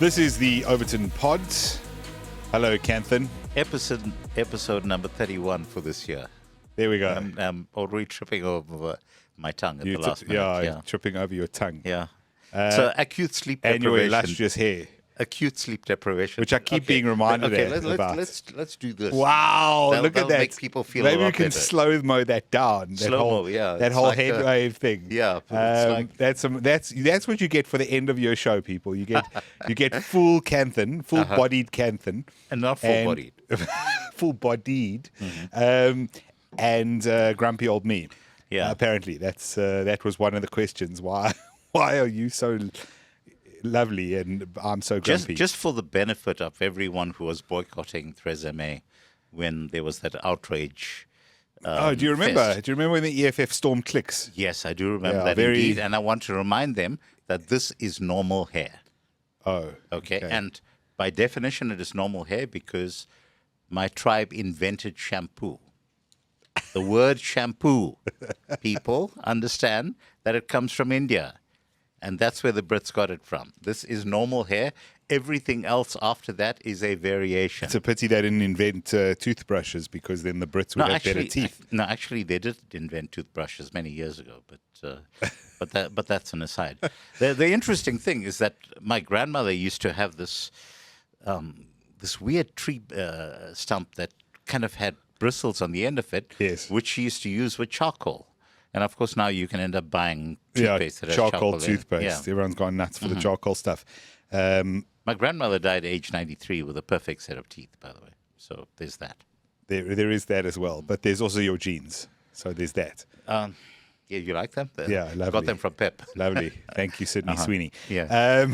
This is the Overton Pod. Hello, Kanthan. Episode number 31 for this year. There we go. I'm already tripping over my tongue at the last minute. Yeah, tripping over your tongue. Yeah. So acute sleep deprivation. And your illustrious hair. Acute sleep deprivation. Which I keep being reminded about. Let's do this. Wow, look at that. Make people feel Maybe a lot we can better. slow-mo that down. Slow-mo, yeah. That It's whole like head wave thing. Yeah. It's That's what you get for the end of your show, people. You get full Kanthan, full-bodied Kanthan. And not full-bodied. Full-bodied. And grumpy old me. Yeah. Apparently, that was one of the questions. Why are you so lovely and I'm so grumpy? Just for the benefit of everyone who was boycotting Theresa when there was that outrage. Do you remember? fest. Do you remember when the EFF stormed clicks? Yes, I do remember that very- indeed. And I want to remind them that this is normal hair. Oh, Okay. And by definition, it is normal hair because my tribe invented shampoo. The word shampoo, people understand that it comes from India. And that's where the Brits got it from. This is normal hair. Everything else after that is a variation. It's a pity they didn't invent toothbrushes because then the Brits would have better teeth. No, actually, they did invent toothbrushes many years ago, but that's an aside. The interesting thing is that my grandmother used to have this weird tree stump that kind of had bristles on the end of it, Yes. which she used to use with charcoal. And of course, now you can end up buying toothpaste that has charcoal in it. toothpaste. Yeah. Everyone's gone nuts for the charcoal stuff. My grandmother died at age 93 with a perfect set of teeth, by the way. So there's that. There is that as well, but there's also your genes. So there's that. Yeah, you like them? Yeah, lovely. Got them from Pep. Lovely. Thank you, Sydney Sweeney. Yeah.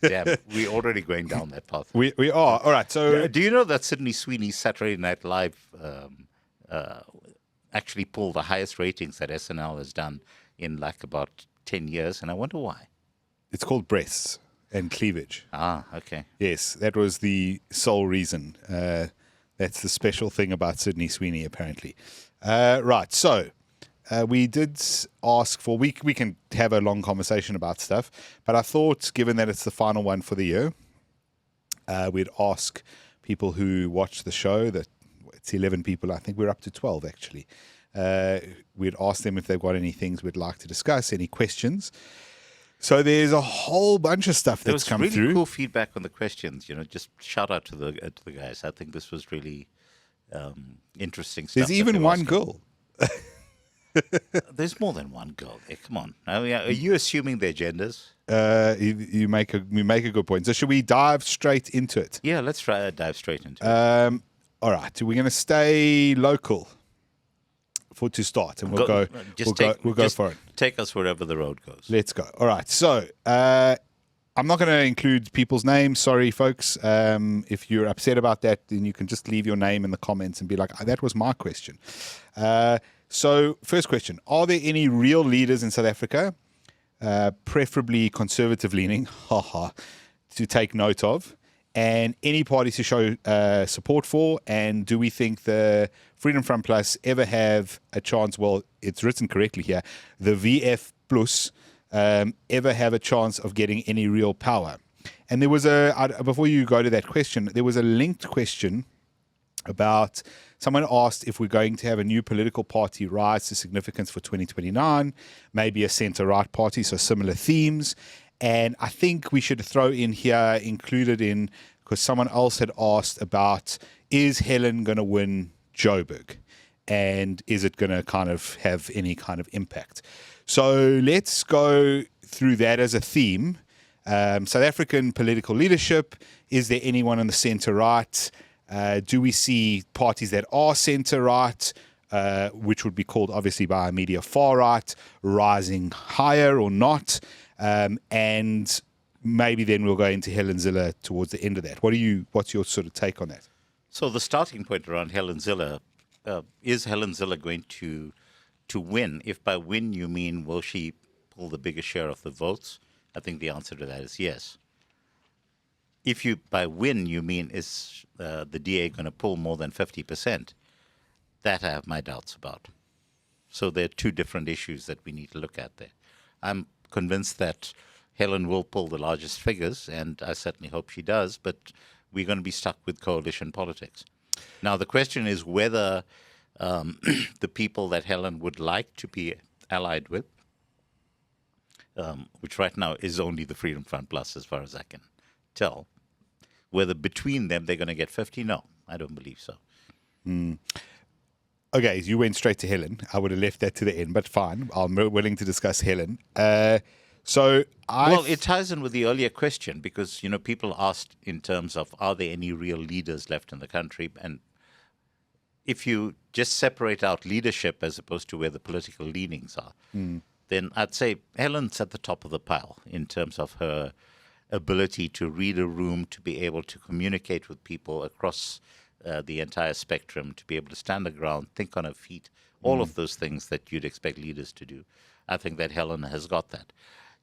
Damn, we're already going down that path. We are. All right. So Do you know that Sydney Sweeney's Saturday Night Live actually pulled the highest ratings that SNL has done in like about 10 years? And I wonder why. it's called breasts and cleavage. Ah, okay. Yes, that was the sole reason. That's the special thing about Sydney Sweeney, apparently. Right, so we did ask for... We can have a long conversation about stuff, but I thought, given that it's the final one for the year, we'd ask people who watch the show, that it's 11 people, I think we're up to 12, actually. We'd ask them if they've got any things we'd like to discuss, any questions. So there's a whole bunch of stuff There that's was come really through. cool feedback on the questions. Just shout out to the guys. I think this was really interesting stuff. There's that even they were one asking. girl. There's more than one girl there. Come on. I mean, are you assuming their genders? You make a good point. So should we dive straight into it? Yeah, let's try to dive straight into it. All right. We're going to stay local to start, and we'll go for it. Take us wherever the road goes. Let's go. All right. So I'm not going to include people's names. Sorry, folks. If you're upset about that, then you can just leave your name in the comments and be like, that was my question. So first question, are there any real leaders in South Africa, preferably conservative leaning, to take note of, and any parties to show support for? And do we think the Freedom Front Plus ever have a chance? Well, it's written correctly here. The VF Plus ever have a chance of getting any real power? And there was before you go to that question, there was a linked question about someone asked if we're going to have a new political party rise to significance for 2029, maybe a centre-right party, so similar themes. And I think we should throw in here, included in, because someone else had asked about, is Helen going to win Joburg? And is it going to kind of have any kind of impact? So let's go through that as a theme. South African political leadership, is there anyone on the centre-right? Do we see parties that are centre-right, which would be called obviously by our media far-right, rising higher or not? And maybe then we'll go into Helen Zille towards the end of that. What's your sort of take on that? So the starting point around Helen Zille, is Helen Zille going to win? If by win you mean will she pull the biggest share of the votes? I think the answer to that is yes. If you by win you mean is the DA going to pull more than 50%, that I have my doubts about. So there are two different issues that we need to look at there. I'm convinced that Helen will pull the largest figures, and I certainly hope she does, but we're going to be stuck with coalition politics. Now, the question is whether the people that Helen would like to be allied with, which right now is only the Freedom Front Plus, as far as I can tell, whether between them they're going to get 50. No, I don't believe so. Okay, you went straight to Helen. I would have left that to the end, but fine. I'm willing to discuss Helen. Well, it ties in with the earlier question because, people asked in terms of are there any real leaders left in the country? And if you just separate out leadership as opposed to where the political leanings are, then I'd say Helen's at the top of the pile in terms of her ability to read a room, to be able to communicate with people across the entire spectrum, to be able to stand the ground, think on her feet, all of those things that you'd expect leaders to do. I think that Helen has got that.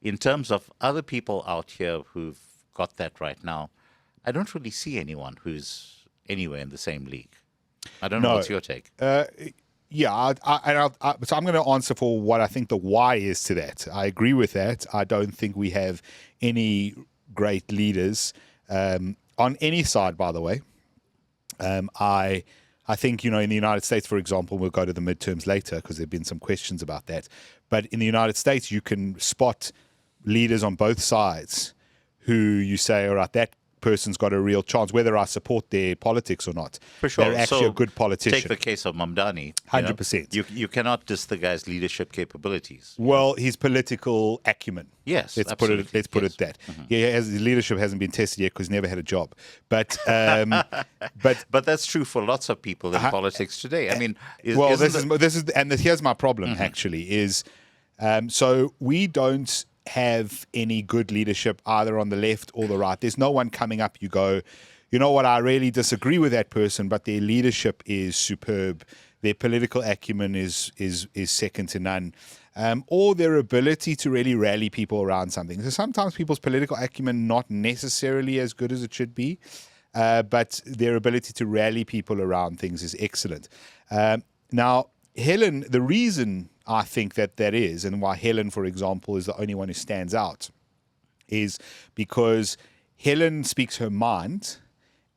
In terms of other people out here who've got that right now, I don't really see anyone who's anywhere in the same league. I don't know. What's your take? So I'm going to answer for what I think the why is to that. I agree with that. I don't think we have any great leaders on any side, by the way. I think, in the United States, for example, we'll go to the midterms later because there have been some questions about that. But in the United States, you can spot leaders on both sides who you say, all right, that person's got a real chance, whether I support their politics or not. For sure. They're actually a good politician. Take the case of Mamdani. 100%. You cannot diss the guy's leadership capabilities. Well, his political acumen. Yes, let's put it that. His leadership hasn't been tested yet because he's never had a job. But but that's true for lots of people in politics today. I mean, here's my problem. Actually, is so we don't have any good leadership either on the left or the right. There's no one coming up. You go, you know what? I really disagree with that person, but their leadership is superb. Their political acumen is second to none. Or their ability to really rally people around something. So sometimes people's political acumen not necessarily as good as it should be, but their ability to rally people around things is excellent. Now, Helen, the reason I think that is, and why Helen, for example, is the only one who stands out, is because Helen speaks her mind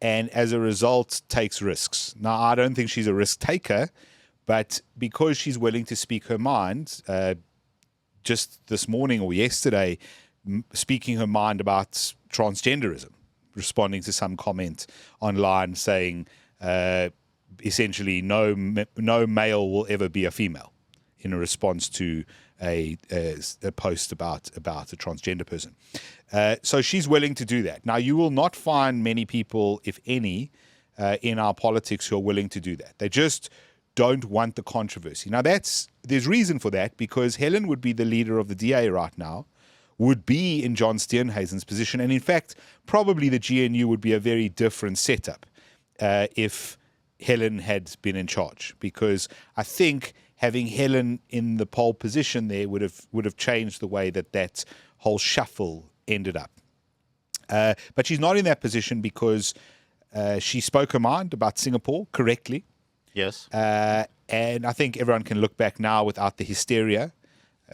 and as a result takes risks. Now, I don't think she's a risk taker, but because she's willing to speak her mind, just this morning or yesterday, speaking her mind about transgenderism, responding to some comment online saying essentially no male will ever be a female in a response to a post about a transgender person. So she's willing to do that. Now, you will not find many people, if any, in our politics who are willing to do that. They just don't want the controversy. Now, there's reason for that, because Helen would be the leader of the DA right now, would be in John Steenhuisen's position, and in fact, probably the GNU would be a very different setup if Helen had been in charge, because I think having Helen in the pole position there would have changed the way that whole shuffle ended up. But she's not in that position because she spoke her mind about Singapore correctly. Yes. And I think everyone can look back now without the hysteria.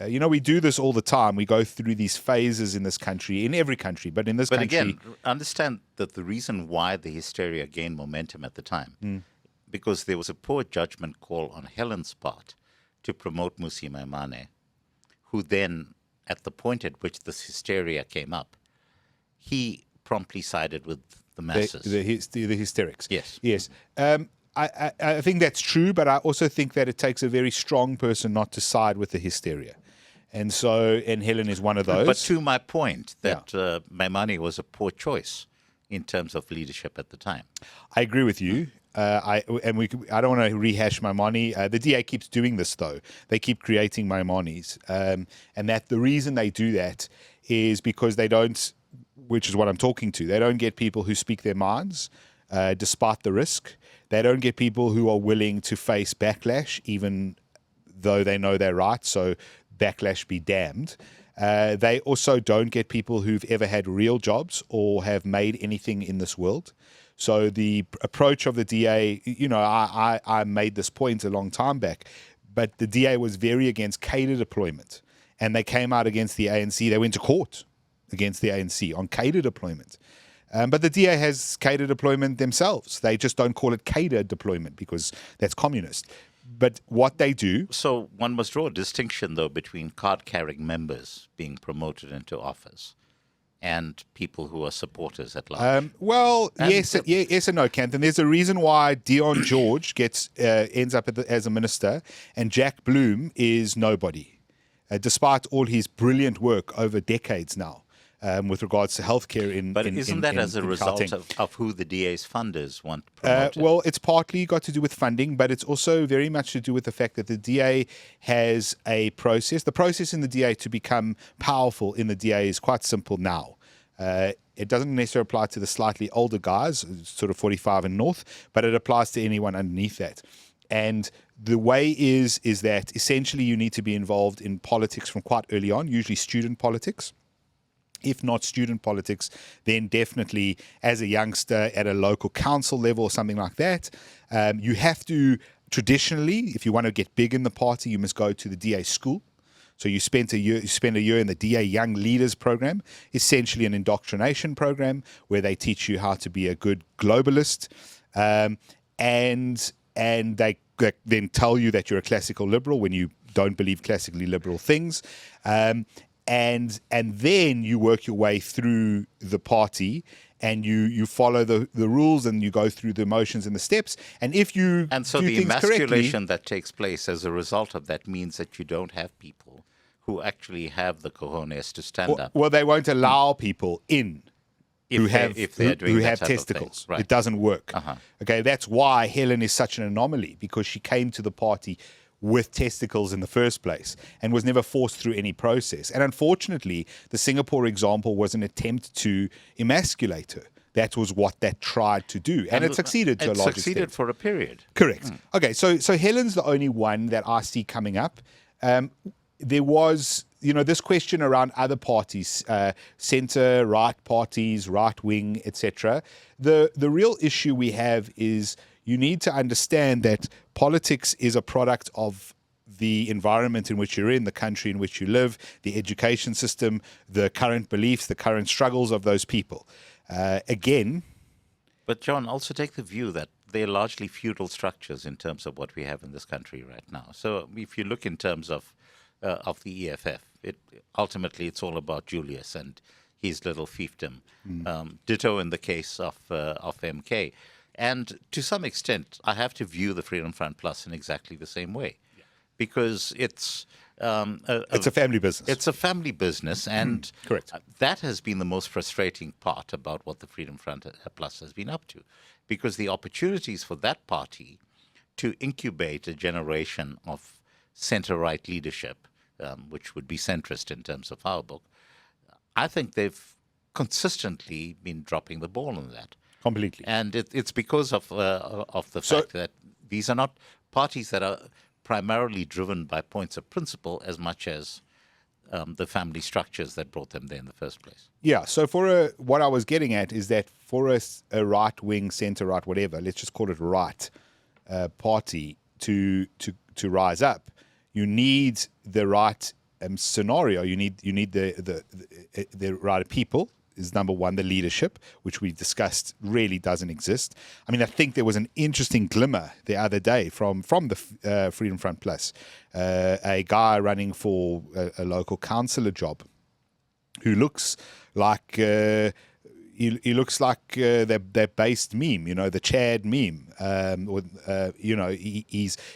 We do this all the time. We go through these phases in this country, in every country, but in this country. But again, understand that the reason why the hysteria gained momentum at the time, because there was a poor judgment call on Helen's part to promote Musi Maimane, who then, at the point at which this hysteria came up, he promptly sided with the masses. The hysterics. Yes. I think that's true, but I also think that it takes a very strong person not to side with the hysteria. And Helen is one of those. But to my point, that Maimane was a poor choice in terms of leadership at the time. I agree with you. I don't want to rehash Maimane. The DA keeps doing this, though. They keep creating Maimanes. And that the reason they do that is because they don't, which is what I'm talking to, they don't get people who speak their minds despite the risk. They don't get people who are willing to face backlash, even though they know they're right. So backlash be damned. They also don't get people who've ever had real jobs or have made anything in this world. So the approach of the DA, I made this point a long time back, but the DA was very against cadre deployment. And they came out against the ANC. They went to court against the ANC on cadre deployment. But the DA has cadre deployment themselves. They just don't call it cadre deployment because that's communist. But what they do... So one must draw a distinction, though, between card-carrying members being promoted into office and people who are supporters at large. Yes and no, Kanthan. There's a reason why Dion George ends up as a minister and Jack Bloom is nobody, despite all his brilliant work over decades now. With regards to healthcare isn't that as a result of who the DA's funders want promoted? Well, it's partly got to do with funding, but it's also very much to do with the fact that the DA has a process. The process in the DA to become powerful in the DA is quite simple now. It doesn't necessarily apply to the slightly older guys, sort of 45 and north, but it applies to anyone underneath that. And the way is that essentially you need to be involved in politics from quite early on, usually student politics. If not student politics, then definitely as a youngster at a local council level or something like that. You have to, traditionally, if you want to get big in the party, you must go to the DA school. So you spend a year in the DA Young Leaders program, essentially an indoctrination program where they teach you how to be a good globalist, and they then tell you that you're a classical liberal when you don't believe classically liberal things. And then you work your way through the party and you follow the rules and you go through the motions and the steps. And if you so do the things emasculation that takes place as a result of that means that you don't have people who actually have the cojones to stand up. Well, they won't allow people in who have testicles. Right. It doesn't work. Okay, that's why Helen is such an anomaly, because she came to the party with testicles in the first place and was never forced through any process. And unfortunately, the Singapore example was an attempt to emasculate her. That was what that tried to do. And it succeeded to a large extent. It succeeded for a period. Correct. Okay, so Helen's the only one that I see coming up. There was, this question around other parties, centre, right parties, right wing, etc. The real issue we have is you need to understand that politics is a product of the environment in which you're in, the country in which you live, the education system, the current beliefs, the current struggles of those people. But John, also take the view that they're largely feudal structures in terms of what we have in this country right now. So if you look in terms of the EFF, ultimately it's all about Julius and his little fiefdom. Ditto in the case of MK. And to some extent, I have to view the Freedom Front Plus in exactly the same way, because it's a family business. It's a family business, and correct. That has been the most frustrating part about what the Freedom Front Plus has been up to, because the opportunities for that party to incubate a generation of centre-right leadership, which would be centrist in terms of our book, I think they've consistently been dropping the ball on that. Completely. And it's because of the fact that these are not parties that are primarily driven by points of principle as much as the family structures that brought them there in the first place. Yeah, so what I was getting at is that for a right-wing, centre-right, whatever, let's just call it right party to rise up, you need the right scenario. You need the right people. Is number one, the leadership, which we discussed really doesn't exist. I mean, I think there was an interesting glimmer the other day from the Freedom Front Plus, a guy running for a local councillor job who looks like he looks like that based meme, the Chad meme.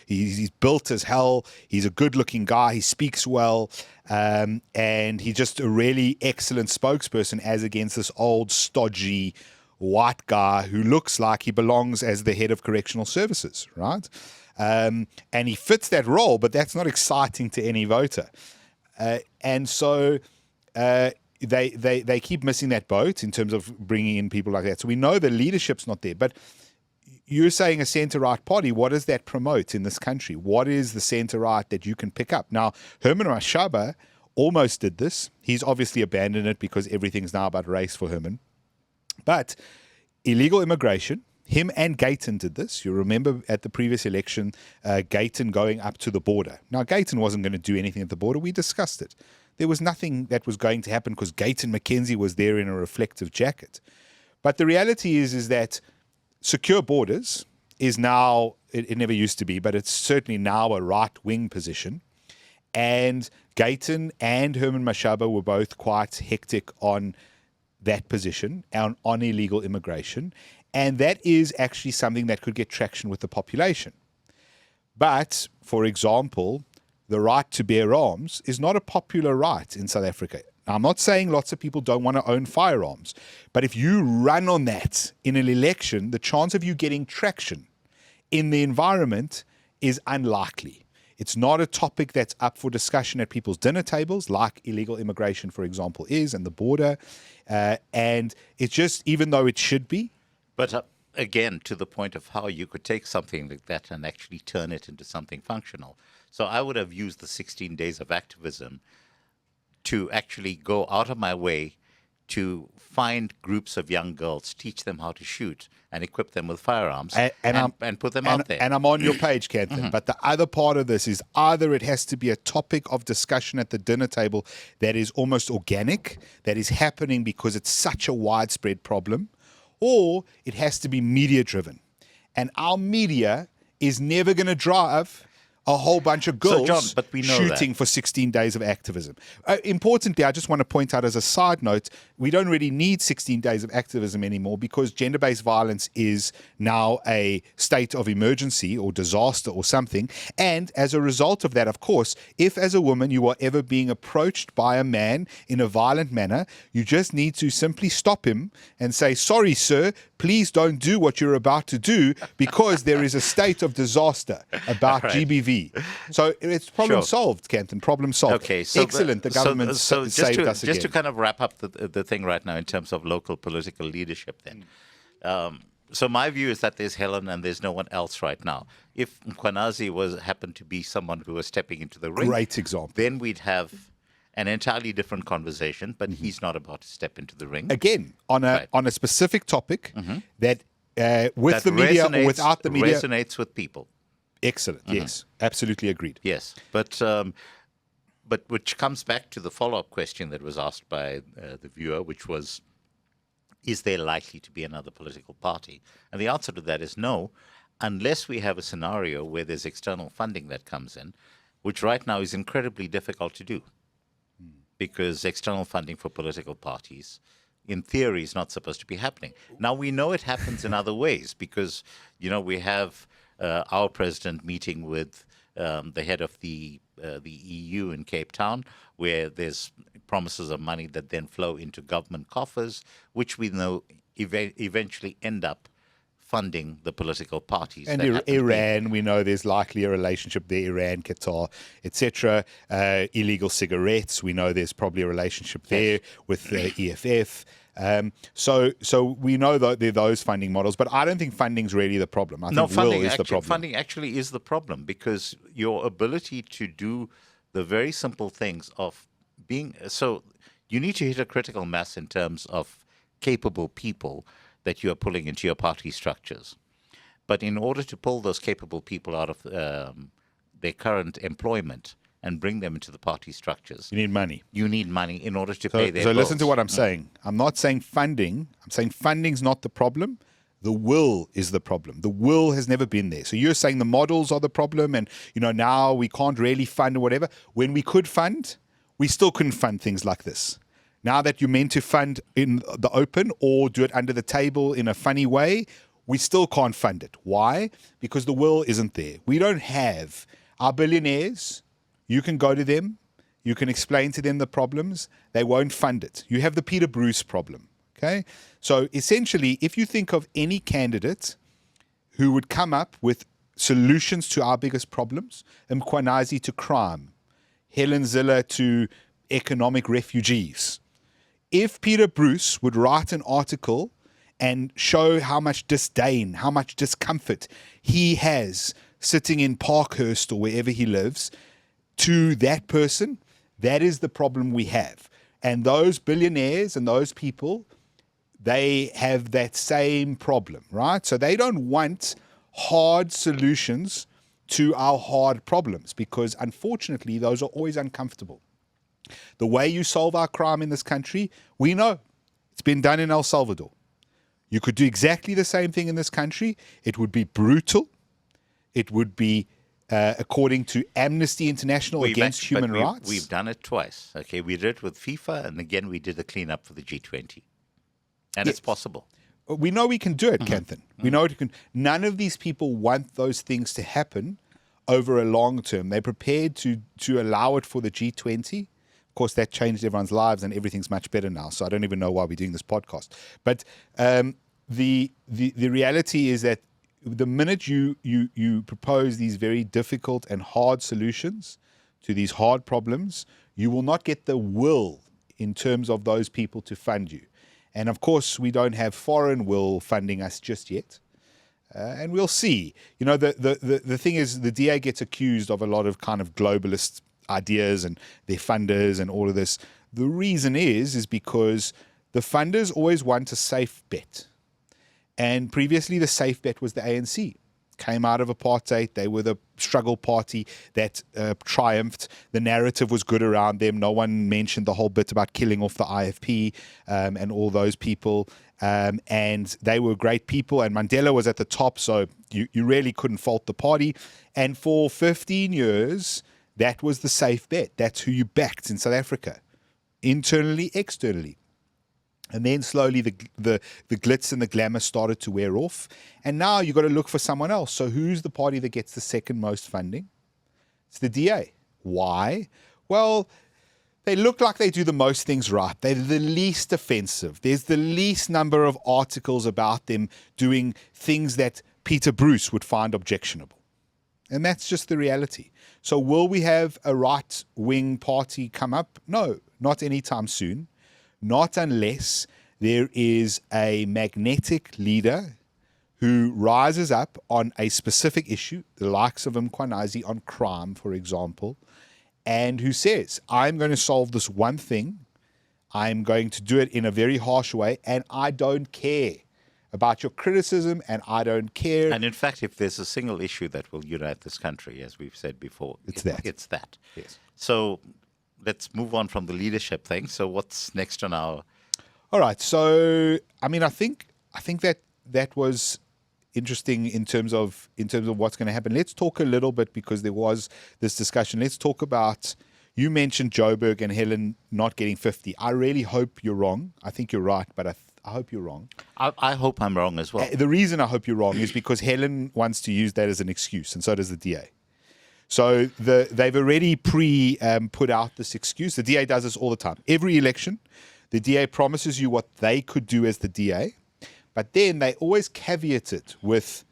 He's built as hell. He's a good-looking guy. He speaks well, and he's just a really excellent spokesperson as against this old, stodgy white guy who looks like he belongs as the head of correctional services, right? And he fits that role, but that's not exciting to any voter. And so they keep missing that boat in terms of bringing in people like that. So we know the leadership's not there. But you're saying a centre-right party, what does that promote in this country? What is the centre-right that you can pick up? Now, Herman Mashaba almost did this. He's obviously abandoned it because everything's now about race for Herman. But illegal immigration, him and Gayton did this. You remember at the previous election, Gayton going up to the border. Now, Gayton wasn't going to do anything at the border. We discussed it. There was nothing that was going to happen because Gayton McKenzie was there in a reflective jacket. But the reality is that secure borders is now, it never used to be, but it's certainly now a right-wing position. And Gayton and Herman Mashaba were both quite hectic on that position, on illegal immigration. And that is actually something that could get traction with the population. But, for example, the right to bear arms is not a popular right in South Africa. Now, I'm not saying lots of people don't want to own firearms, but if you run on that in an election, the chance of you getting traction in the environment is unlikely. It's not a topic that's up for discussion at people's dinner tables, like illegal immigration, for example, is, and the border. And it's just, even though it should be. But again, to the point of how you could take something like that and actually turn it into something functional. So I would have used the 16 days of activism to actually go out of my way to find groups of young girls, teach them how to shoot, and equip them with firearms, and put them out there. And I'm on your page, Kanthan. But the other part of this is either it has to be a topic of discussion at the dinner table that is almost organic, that is happening because it's such a widespread problem, or it has to be media-driven. And our media is never going to drive a whole bunch of girls John, but we know shooting that. for 16 days of activism. Importantly, I just want to point out as a side note, we don't really need 16 days of activism anymore because gender-based violence is now a state of emergency or disaster or something. And as a result of that, of course, if as a woman you are ever being approached by a man in a violent manner, you just need to simply stop him and say, sorry, sir, please don't do what you're about to do because there is a state of disaster about GBV. So it's problem solved, Kanthan. Problem solved. Okay, so excellent. The government saved us again. Just to kind of wrap up the thing right now in terms of local political leadership, then. So my view is that there's Helen and there's no one else right now. If Mkhwanazi happened to be someone who was stepping into the ring, great example, then we'd have an entirely different conversation. But he's not about to step into the ring again on a specific topic that with the media or without the media resonates with people. Excellent. Yes, absolutely agreed. Yes, but which comes back to the follow-up question that was asked by the viewer, which was, is there likely to be another political party? And the answer to that is no, unless we have a scenario where there's external funding that comes in, which right now is incredibly difficult to do, because external funding for political parties, in theory, is not supposed to be happening. Now, we know it happens in other ways because, we have our president meeting with the head of the EU in Cape Town, where there's promises of money that then flow into government coffers, which we know eventually end up funding the political parties. And Iran, we know there's likely a relationship there, Iran, Qatar, etc. Illegal cigarettes, we know there's probably a relationship there with the EFF. So we know that there are those funding models, but I don't think funding's really the problem. I think funding is the problem. Funding actually is the problem because your ability to do the very simple things of being so you need to hit a critical mass in terms of capable people that you are pulling into your party structures. But in order to pull those capable people out of their current employment and bring them into the party structures, you need money. You need money in order to pay their bills. So listen bills. to what I'm saying. I'm not saying funding. I'm saying funding's not the problem. The will is the problem. The will has never been there. So you're saying the models are the problem and, now we can't really fund or whatever. When we could fund, we still couldn't fund things like this. Now that you're meant to fund in the open or do it under the table in a funny way, we still can't fund it. Why? Because the will isn't there. We don't have our billionaires. You can go to them. You can explain to them the problems. They won't fund it. You have the Peter Bruce problem. Okay? So essentially, if you think of any candidate who would come up with solutions to our biggest problems, Mkhwanazi to crime, Helen Zille to economic refugees, if Peter Bruce would write an article and show how much disdain, how much discomfort he has sitting in Parkhurst or wherever he lives to that person, that is the problem we have. And those billionaires and those people, they have that same problem, right? So they don't want hard solutions to our hard problems because, unfortunately, those are always uncomfortable. The way you solve our crime in this country, we know. It's been done in El Salvador. You could do exactly the same thing in this country. It would be brutal. It would be, according to Amnesty International, against human rights. We've done it twice. Okay, we did it with FIFA, and again we did the cleanup for the G20. And it's possible. We know we can do it, Kanthan. We know it can. None of these people want those things to happen over a long term. They're prepared to allow it for the G20. Of course, that changed everyone's lives, and everything's much better now. So I don't even know why we're doing this podcast. But the reality is that the minute you propose these very difficult and hard solutions to these hard problems, you will not get the will in terms of those people to fund you. And of course, we don't have foreign will funding us just yet. And we'll see. You know, the thing is, the DA gets accused of a lot of kind of globalist ideas and their funders and all of this. The reason is because the funders always want a safe bet. And previously, the safe bet was the ANC. Came out of apartheid. They were the struggle party that triumphed. The narrative was good around them. No one mentioned the whole bit about killing off the IFP and all those people. And they were great people. And Mandela was at the top, so you really couldn't fault the party. And for 15 years, that was the safe bet. That's who you backed in South Africa, internally, externally. And then slowly the glitz and the glamour started to wear off. And now you've got to look for someone else. So who's the party that gets the second most funding? It's the DA. Why? Well, they look like they do the most things right. They're the least offensive. There's the least number of articles about them doing things that Peter Bruce would find objectionable. And that's just the reality. So will we have a right-wing party come up? No, not anytime soon. Not unless there is a magnetic leader who rises up on a specific issue, the likes of Mkhwanazi on crime, for example, and who says, I'm going to solve this one thing, I'm going to do it in a very harsh way, and I don't care about your criticism, and I don't care. And in fact, if there's a single issue that will unite this country, as we've said before, it's that. Yes. So let's move on from the leadership thing. So what's next on our... All right. So, I mean, I think that was interesting in terms of what's going to happen. Let's talk a little bit, because there was this discussion. Let's talk about, you mentioned Joburg and Helen not getting 50. I really hope you're wrong. I think you're right, but I hope you're wrong. I hope I'm wrong as well. The reason I hope you're wrong is because Helen wants to use that as an excuse, and so does the DA. So they've already put out this excuse. The DA does this all the time. Every election, the DA promises you what they could do as the DA, but then they always caveat it with,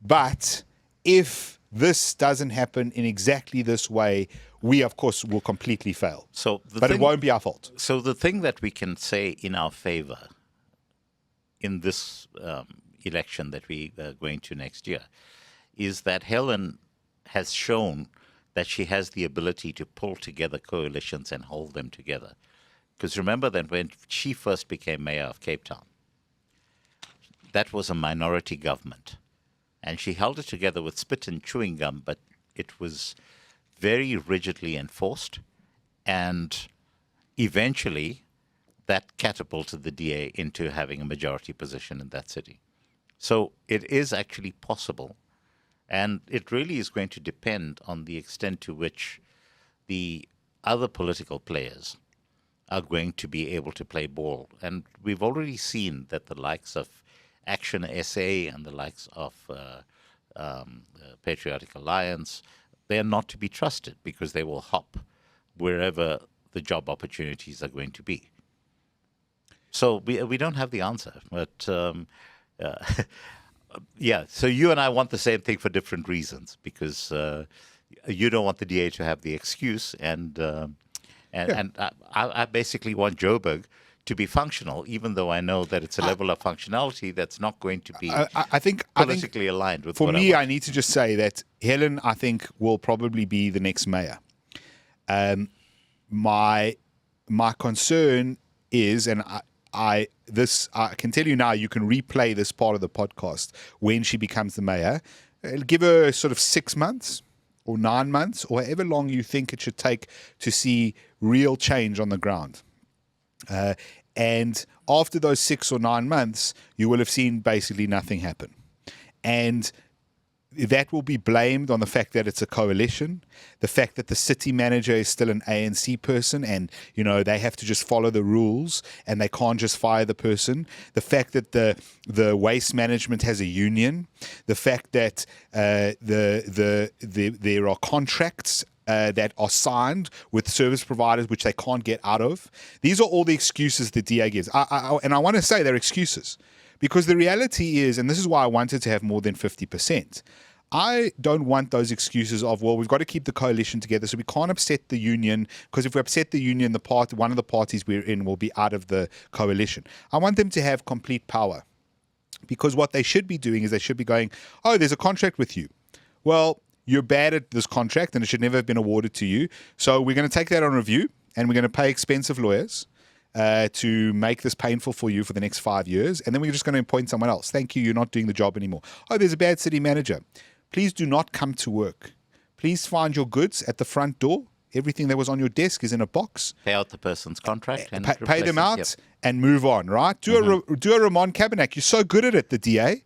but if this doesn't happen in exactly this way, we, of course, will completely fail. But it won't be our fault. So the thing that we can say in our favor in this election that we are going to next year is that Helen has shown that she has the ability to pull together coalitions and hold them together. Because remember that when she first became mayor of Cape Town, that was a minority government. And she held it together with spit and chewing gum, but it was very rigidly enforced. And eventually, that catapulted the DA into having a majority position in that city. So it is actually possible. And it really is going to depend on the extent to which the other political players are going to be able to play ball. And we've already seen that the likes of Action SA and the likes of Patriotic Alliance, they are not to be trusted because they will hop wherever the job opportunities are going to be. So we don't have the answer, but yeah. So you and I want the same thing for different reasons, because you don't want the DA to have the excuse, and I basically want Joburg to be functional, even though I know that it's a level of functionality that's not going to be politically aligned with. For me, I need to just say that Helen, I think, will probably be the next mayor. My concern is, and I can tell you now, you can replay this part of the podcast when she becomes the mayor. Give her sort of 6 months, or 9 months, or however long you think it should take to see real change on the ground. And after those 6 or 9 months, you will have seen basically nothing happen. And that will be blamed on the fact that it's a coalition, the fact that the city manager is still an ANC person and, they have to just follow the rules and they can't just fire the person, the fact that the waste management has a union, the fact that there are contracts that are signed with service providers which they can't get out of. These are all the excuses the DA gives. And I want to say they're excuses. Because the reality is, and this is why I wanted to have more than 50%, I don't want those excuses of, well, we've got to keep the coalition together, so we can't upset the union, because if we upset the union, one of the parties we're in will be out of the coalition. I want them to have complete power. Because what they should be doing is they should be going, oh, there's a contract with you. Well, you're bad at this contract and it should never have been awarded to you. So we're going to take that on review and we're going to pay expensive lawyers to make this painful for you for the next 5 years, and then we're just going to appoint someone else. Thank you, you're not doing the job anymore. Oh, there's a bad city manager. Please do not come to work. Please find your goods at the front door. Everything that was on your desk is in a box. Pay out the person's contract. And pay them out Yep. and move on, right? Do a Ramon Cabernac. You're so good at it, the DA.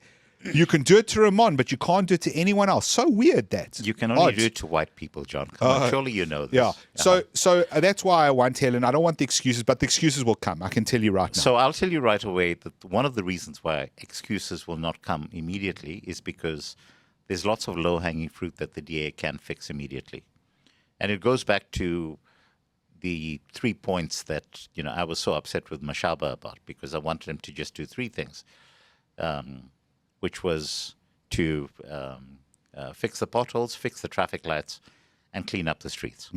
You can do it to Ramon, but you can't do it to anyone else. So weird that. You can only do it to white people, John. Come on, surely you know this. Yeah. So that's why I want Helen. I don't want the excuses, but the excuses will come. I can tell you right now. So I'll tell you right away that one of the reasons why excuses will not come immediately is because there's lots of low-hanging fruit that the DA can fix immediately. And it goes back to the 3 points that, I was so upset with Mashaba about, because I wanted him to just do 3 things. Which was to fix the potholes, fix the traffic lights, and clean up the streets,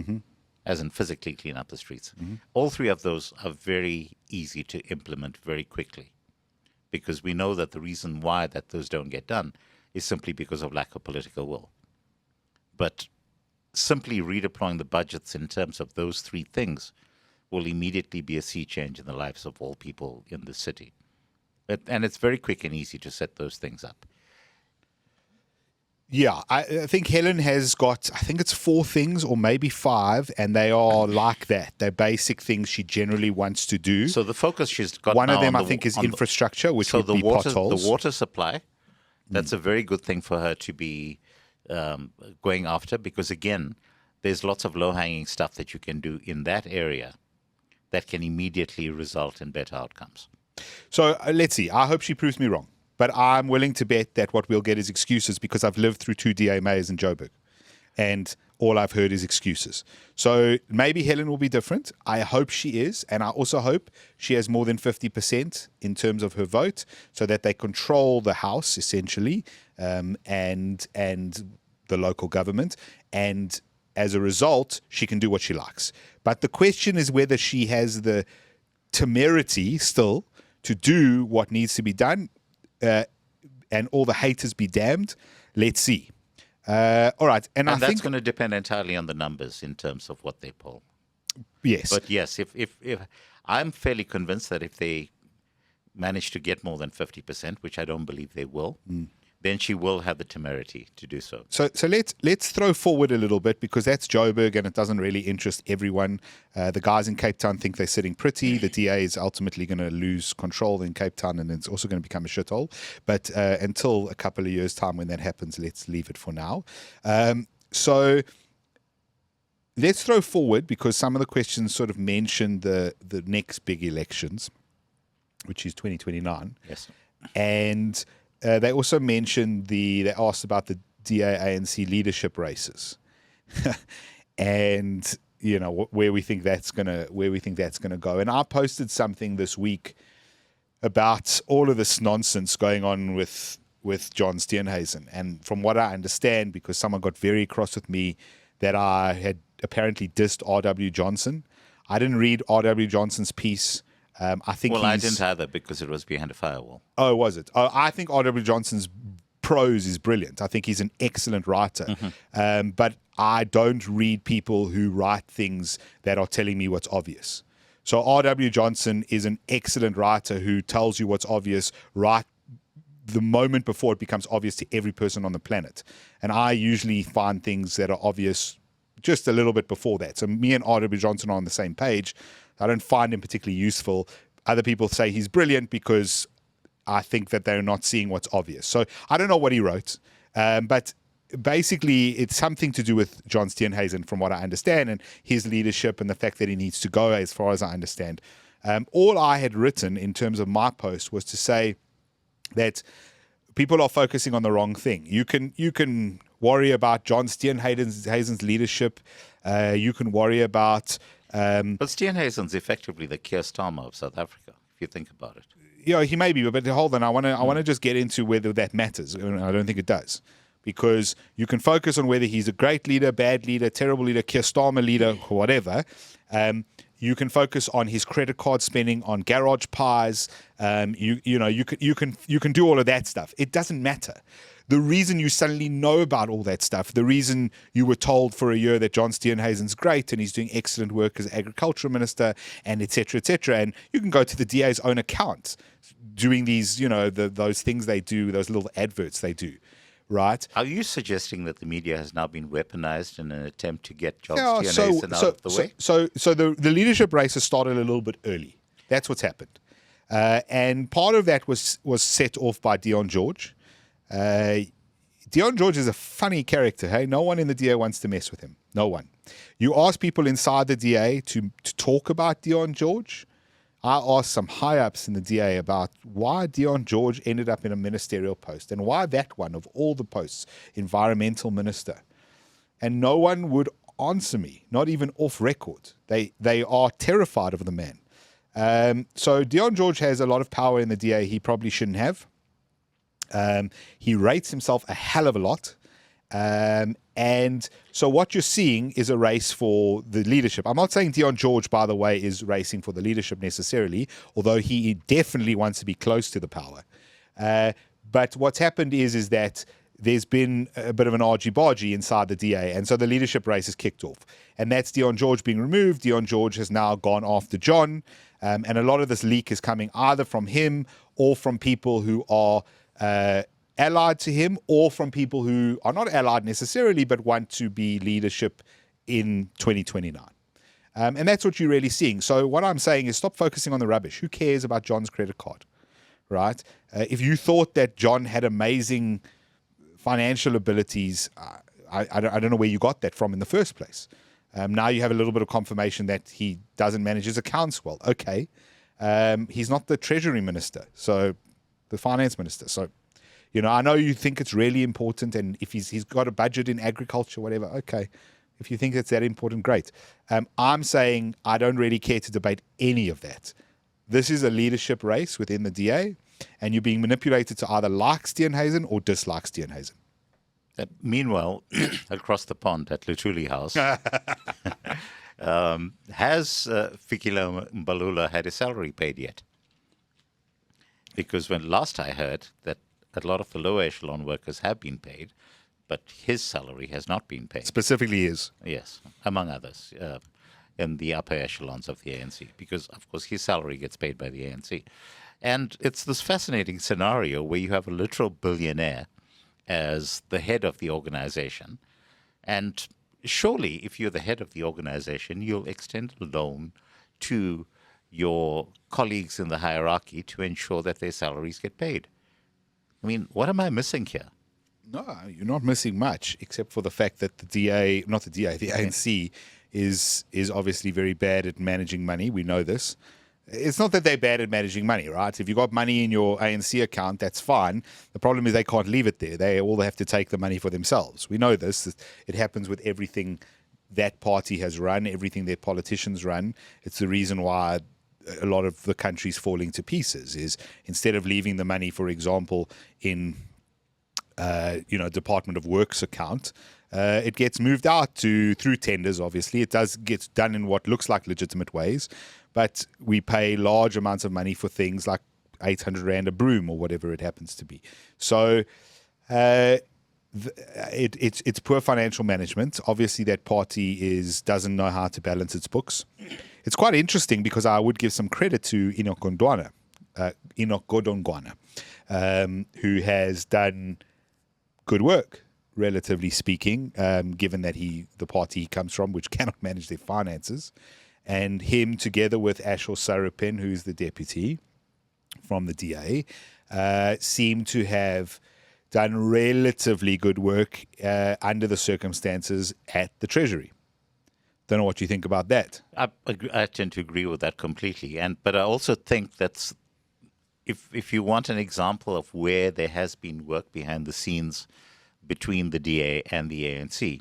as in physically clean up the streets. All 3 of those are very easy to implement very quickly, because we know that the reason why that those don't get done is simply because of lack of political will. But simply redeploying the budgets in terms of those 3 things will immediately be a sea change in the lives of all people in the city. And it's very quick and easy to set those things up. Yeah, I think Helen has got, I think it's 4 things or maybe 5, and they are like that. They're basic things she generally wants to do. So the focus she's got one now of them, on I think, is infrastructure, which would be potholes. The water supply, that's a very good thing for her to be going after, because, again, there's lots of low-hanging stuff that you can do in that area that can immediately result in better outcomes. So let's see. I hope she proves me wrong. But I'm willing to bet that what we'll get is excuses, because I've lived through 2 DA mayors in Joburg. And all I've heard is excuses. So maybe Helen will be different. I hope she is. And I also hope she has more than 50% in terms of her vote, so that they control the House, essentially, and the local government. And as a result, she can do what she likes. But the question is whether she has the temerity still to do what needs to be done, and all the haters be damned. Let's see. All right. And I that's think going to depend entirely on the numbers in terms of what they poll. Yes. But yes, if I'm fairly convinced that if they manage to get more than 50%, which I don't believe they will, then she will have the temerity to do so. So let's throw forward a little bit, because that's Joburg and it doesn't really interest everyone. The guys in Cape Town think they're sitting pretty. The DA is ultimately going to lose control in Cape Town, and it's also going to become a shithole. But until a couple of years' time when that happens, let's leave it for now. So let's throw forward, because some of the questions sort of mentioned the next big elections, which is 2029. Yes. And they also mentioned they asked about the DA-ANC leadership races, and where we think that's gonna go. And I posted something this week about all of this nonsense going on with John Steenhuisen. And from what I understand, because someone got very cross with me that I had apparently dissed R.W. Johnson, I didn't read R.W. Johnson's piece. I didn't either, because it was behind a firewall. Oh, was it? Oh, I think R.W. Johnson's prose is brilliant. I think he's an excellent writer. But I don't read people who write things that are telling me what's obvious. So R.W. Johnson is an excellent writer who tells you what's obvious right the moment before it becomes obvious to every person on the planet. And I usually find things that are obvious just a little bit before that. So me and R.W. Johnson are on the same page. I don't find him particularly useful. Other people say he's brilliant because I think that they're not seeing what's obvious. So I don't know what he wrote, but basically it's something to do with John Steenhuisen, from what I understand, and his leadership and the fact that he needs to go, as far as I understand. All I had written in terms of my post was to say that people are focusing on the wrong thing. You can worry about John Steenhuisen's leadership. You can worry about... But Steenhuisen's effectively the Keir Starmer of South Africa, if you think about it. Yeah, he may be, but hold on. I want to just get into whether that matters. I don't think it does, because you can focus on whether he's a great leader, bad leader, terrible leader, Keir Starmer leader, or whatever. You can focus on his credit card spending, on garage pies. You can do all of that stuff. It doesn't matter. The reason you suddenly know about all that stuff, the reason you were told for a year that John Steenhuisen's great and he's doing excellent work as agriculture minister, and et cetera, and you can go to the DA's own account doing these, those things they do, those little adverts they do, right? Are you suggesting that the media has now been weaponized in an attempt to get John Steenhuisen out of the way? So the leadership race has started a little bit early. That's what's happened. And part of that was set off by Dion George. Dion George is a funny character. Hey, no one in the DA wants to mess with him. No one. You ask people inside the DA to talk about Dion George. I asked some high-ups in the DA about why Dion George ended up in a ministerial post and why that one of all the posts, environmental minister. And no one would answer me, not even off record. They are terrified of the man. So Dion George has a lot of power in the DA he probably shouldn't have. He rates himself a hell of a lot. And so what you're seeing is a race for the leadership. I'm not saying Dion George, by the way, is racing for the leadership necessarily, although he definitely wants to be close to the power. But what's happened is that there's been a bit of an argy-bargy inside the DA, and so the leadership race is kicked off. And that's Dion George being removed. Dion George has now gone after John, and a lot of this leak is coming either from him or from people who are allied to him, or from people who are not allied necessarily but want to be leadership in 2029. And that's what you're really seeing. So what I'm saying is stop focusing on the rubbish. Who cares about John's credit card, right? If you thought that John had amazing financial abilities, I don't know where you got that from in the first place. Now you have a little bit of confirmation that he doesn't manage his accounts well. Okay. He's not the treasury minister, so the finance minister. So, I know you think it's really important, and if he's got a budget in agriculture, whatever, okay. If you think it's that important, great. I'm saying I don't really care to debate any of that. This is a leadership race within the DA, and you're being manipulated to either like Steenhuisen or dislike Steenhuisen. Meanwhile, across the pond at Luthuli House, has Fikile Mbalula had his salary paid yet? Because when last I heard that a lot of the lower echelon workers have been paid, but his salary has not been paid. Specifically his. Yes, among others, in the upper echelons of the ANC, because, of course, his salary gets paid by the ANC. And it's this fascinating scenario where you have a literal billionaire as the head of the organization. And surely, if you're the head of the organization, you'll extend a loan to your colleagues in the hierarchy to ensure that their salaries get paid. I mean, what am I missing here? No, you're not missing much, except for the fact that the ANC is obviously very bad at managing money. We know this. It's not that they're bad at managing money, right? If you've got money in your ANC account, that's fine. The problem is they can't leave it there. They have to take the money for themselves. We know this. It happens with everything that party has run, everything their politicians run. It's the reason why a lot of the country's falling to pieces, is instead of leaving the money, for example, in Department of Works account, it gets moved out through tenders. Obviously, it does get done in what looks like legitimate ways, but we pay large amounts of money for things like 800 Rand a broom or whatever it happens to be. So it's poor financial management. Obviously, that party doesn't know how to balance its books. It's quite interesting because I would give some credit to Enoch Gondwana. Enoch Godongwana, who has done good work, relatively speaking, given that the party he comes from, which cannot manage their finances, and him together with Ashur Sarapin, who's the deputy from the DA, seem to have done relatively good work under the circumstances at the Treasury. Don't know what you think about that. I tend to agree with that completely, but I also think that's if you want an example of where there has been work behind the scenes between the DA and the ANC,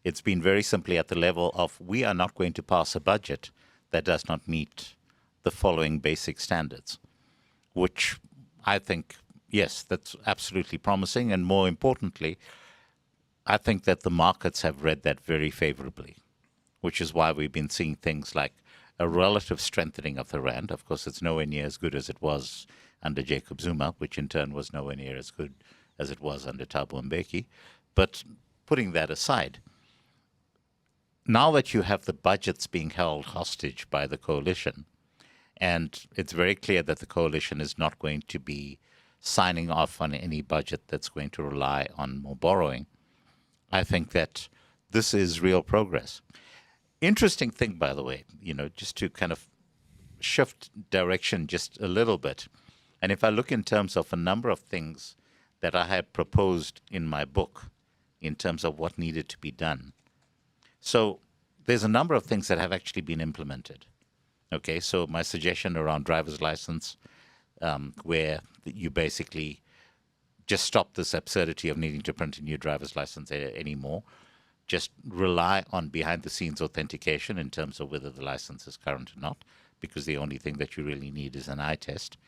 it's been very simply at the level of we are not going to pass a budget that does not meet the following basic standards, which I think, yes, that's absolutely promising, and more importantly, I think that the markets have read that very favorably, which is why we've been seeing things like a relative strengthening of the rand. Of course, it's nowhere near as good as it was under Jacob Zuma, which in turn was nowhere near as good as it was under Thabo Mbeki. But putting that aside, now that you have the budgets being held hostage by the coalition, and it's very clear that the coalition is not going to be signing off on any budget that's going to rely on more borrowing, I think that this is real progress. Interesting thing, by the way, just to kind of shift direction just a little bit. And if I look in terms of a number of things that I had proposed in my book in terms of what needed to be done. So there's a number of things that have actually been implemented. Okay, so my suggestion around driver's license, where you basically just stop this absurdity of needing to print a new driver's license anymore. Just rely on behind-the-scenes authentication in terms of whether the license is current or not, because the only thing that you really need is an eye test.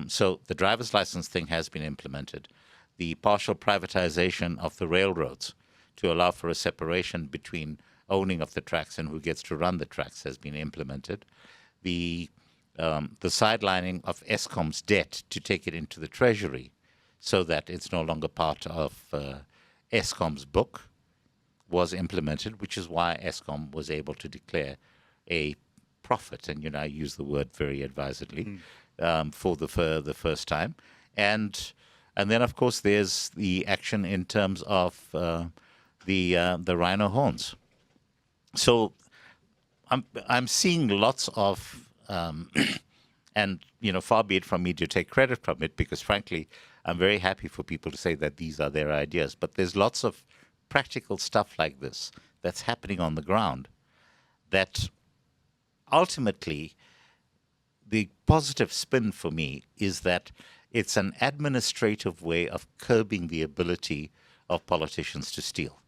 So the driver's license thing has been implemented. The partial privatization of the railroads to allow for a separation between owning of the tracks and who gets to run the tracks has been implemented. The sidelining of Eskom's debt to take it into the Treasury so that it's no longer part of Eskom's book was implemented, which is why Eskom was able to declare a profit, and I use the word very advisedly, for the first time. And then, of course, there's the action in terms of the rhino horns. So I'm seeing lots of, and far be it from me to take credit from it, because frankly, I'm very happy for people to say that these are their ideas. But there's lots of practical stuff like this that's happening on the ground that ultimately the positive spin for me is that it's an administrative way of curbing the ability of politicians to steal.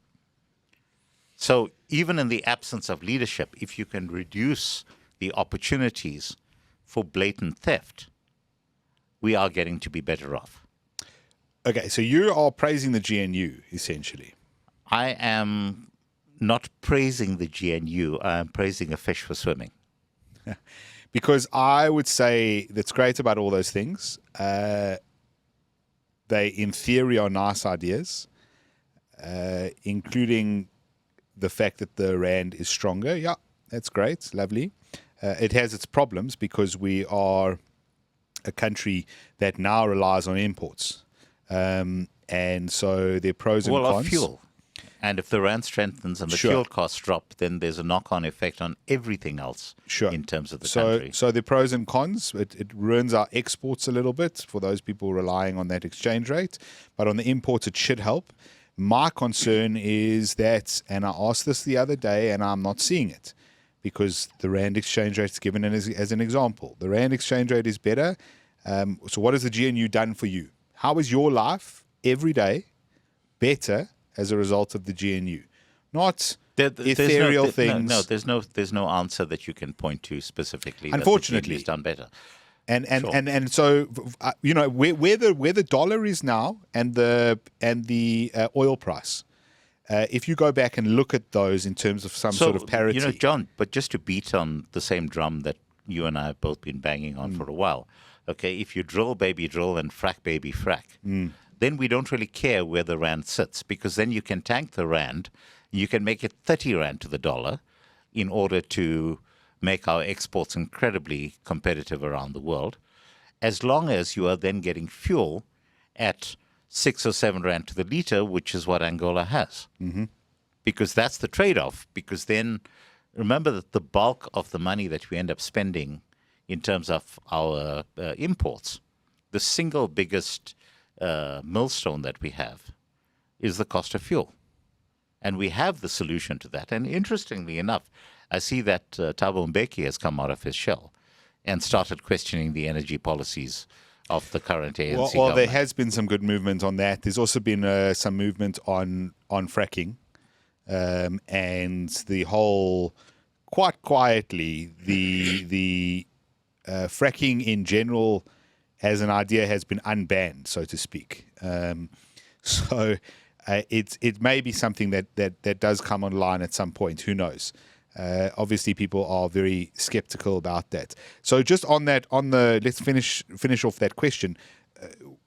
So even in the absence of leadership, if you can reduce the opportunities for blatant theft, we are getting to be better off. Okay, so you are praising the GNU, essentially. I am not praising the GNU. I am praising a fish for swimming. Because I would say that's great about all those things. They, in theory, are nice ideas, including the fact that the rand is stronger. Yeah, that's great. Lovely. It has its problems because we are a country that now relies on imports. And so there are pros and cons. Well, of fuel. And if the rand strengthens and the fuel costs drop, then there's a knock-on effect on everything else in terms of the country. So the pros and cons, it ruins our exports a little bit for those people relying on that exchange rate. But on the imports, it should help. My concern is that, and I asked this the other day, and I'm not seeing it, because the rand exchange rate is given as an example. The rand exchange rate is better. So what has the GNU done for you? How is your life every day better as a result of the GNU? Not ethereal things. No, there's no answer that you can point to specifically. Unfortunately, that the GNU's done better. And so where the dollar is now and the oil price. If you go back and look at those in terms of some sort of parity, John. But just to beat on the same drum that you and I have both been banging on for a while. Okay, if you drill, baby, drill, and frack, baby, frack, then we don't really care where the rand sits, because then you can tank the rand, you can make it 30 rand to the dollar in order to make our exports incredibly competitive around the world. as long as you are then getting fuel at 6 or 7 rand to the liter, which is what Angola has. Mm-hmm. Because that's the trade-off. Because then, remember that the bulk of the money that we end up spending in terms of our imports, the single biggest millstone that we have is the cost of fuel. And we have the solution to that. And interestingly enough, I see that Thabo Mbeki has come out of his shell and started questioning the energy policies of the current ANC Well, government. there has been some good movement on that. There's also been some movement on fracking, and the whole, quite quietly, the fracking in general as an idea has been unbanned, so to speak. So it may be something that does come online at some point. Who knows? Obviously, people are very skeptical about that. So just on that, let's finish off that question.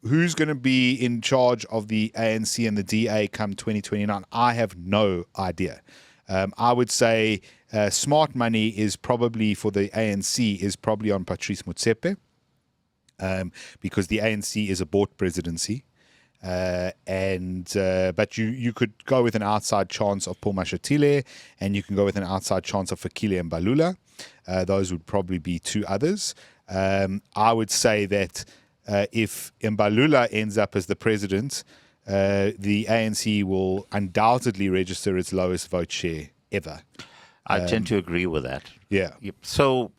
Who's going to be in charge of the ANC and the DA come 2029? I have no idea. I would say smart money is probably for the ANC is probably on Patrice Motsepe, because the ANC is a bought presidency. But you could go with an outside chance of Paul Mashatile, and you can go with an outside chance of Fikile and Mbalula. Those would probably be two others. I would say that if Mbalula ends up as the president, the ANC will undoubtedly register its lowest vote share ever. I tend to agree with that. Yeah. Yep. So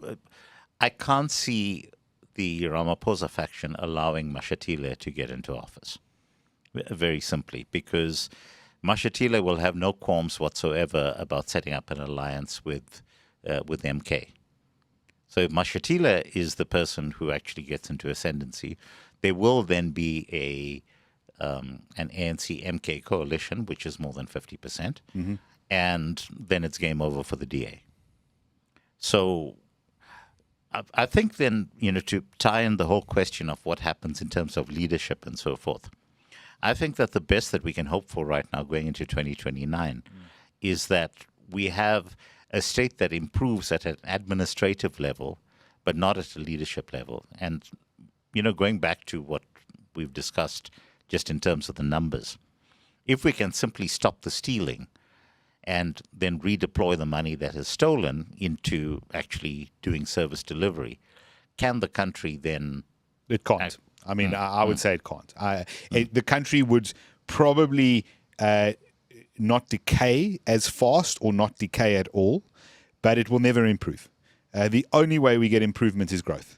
I can't see the Ramaphosa faction allowing Mashatile to get into office. Very simply, because Mashatile will have no qualms whatsoever about setting up an alliance with MK. So if Mashatile is the person who actually gets into ascendancy, there will then be an ANC-MK coalition, which is more than 50%, and then it's game over for the DA. So I think then, to tie in the whole question of what happens in terms of leadership and so forth, I think that the best that we can hope for right now going into 2029 is that we have a state that improves at an administrative level, but not at a leadership level. And, going back to what we've discussed just in terms of the numbers, if we can simply stop the stealing and then redeploy the money that is stolen into actually doing service delivery, can the country then... It can't. I mean, I would say it can't. The country would probably not decay as fast or not decay at all, but it will never improve. The only way we get improvement is growth.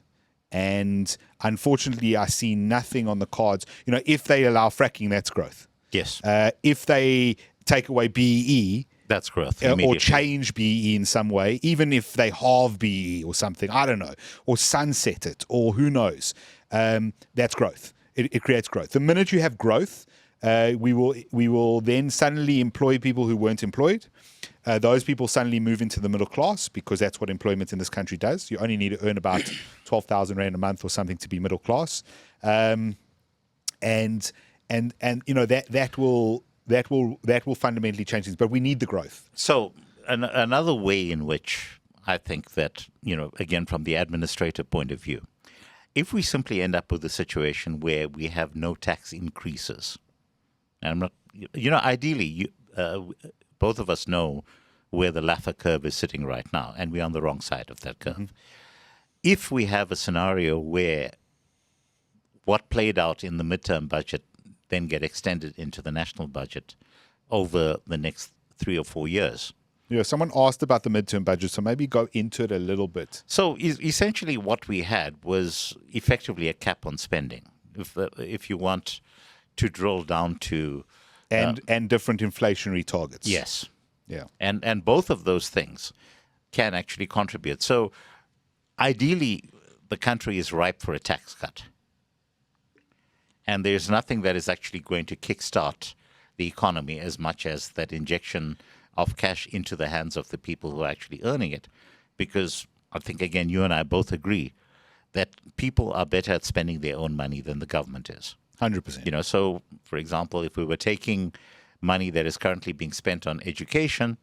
And unfortunately, I see nothing on the cards. If they allow fracking, that's growth. Yes. If they take away BEE, that's growth. Or change BEE in some way, even if they halve BEE or something, I don't know, or sunset it, or who knows. That's growth. It creates growth. The minute you have growth, we will then suddenly employ people who weren't employed. Those people suddenly move into the middle class, because that's what employment in this country does. You only need to earn about 12,000 rand a month or something to be middle class, and that will fundamentally change things. But we need the growth. So another way in which I think that, again, from the administrative point of view, if we simply end up with a situation where we have no tax increases, and I'm not, ideally, both of us know where the Laffer curve is sitting right now, and we're on the wrong side of that curve. Mm-hmm. If we have a scenario where what played out in the midterm budget then get extended into the national budget over the next 3 or 4 years. Yeah, someone asked about the midterm budget, so maybe go into it a little bit. So essentially what we had was effectively a cap on spending, if you want to drill down to... And different inflationary targets. Yes. Yeah. And both of those things can actually contribute. So ideally, the country is ripe for a tax cut. And there's nothing that is actually going to kickstart the economy as much as that injection of cash into the hands of the people who are actually earning it. Because I think, again, you and I both agree that people are better at spending their own money than the government is. 100%. So, for example, if we were taking money that is currently being spent on education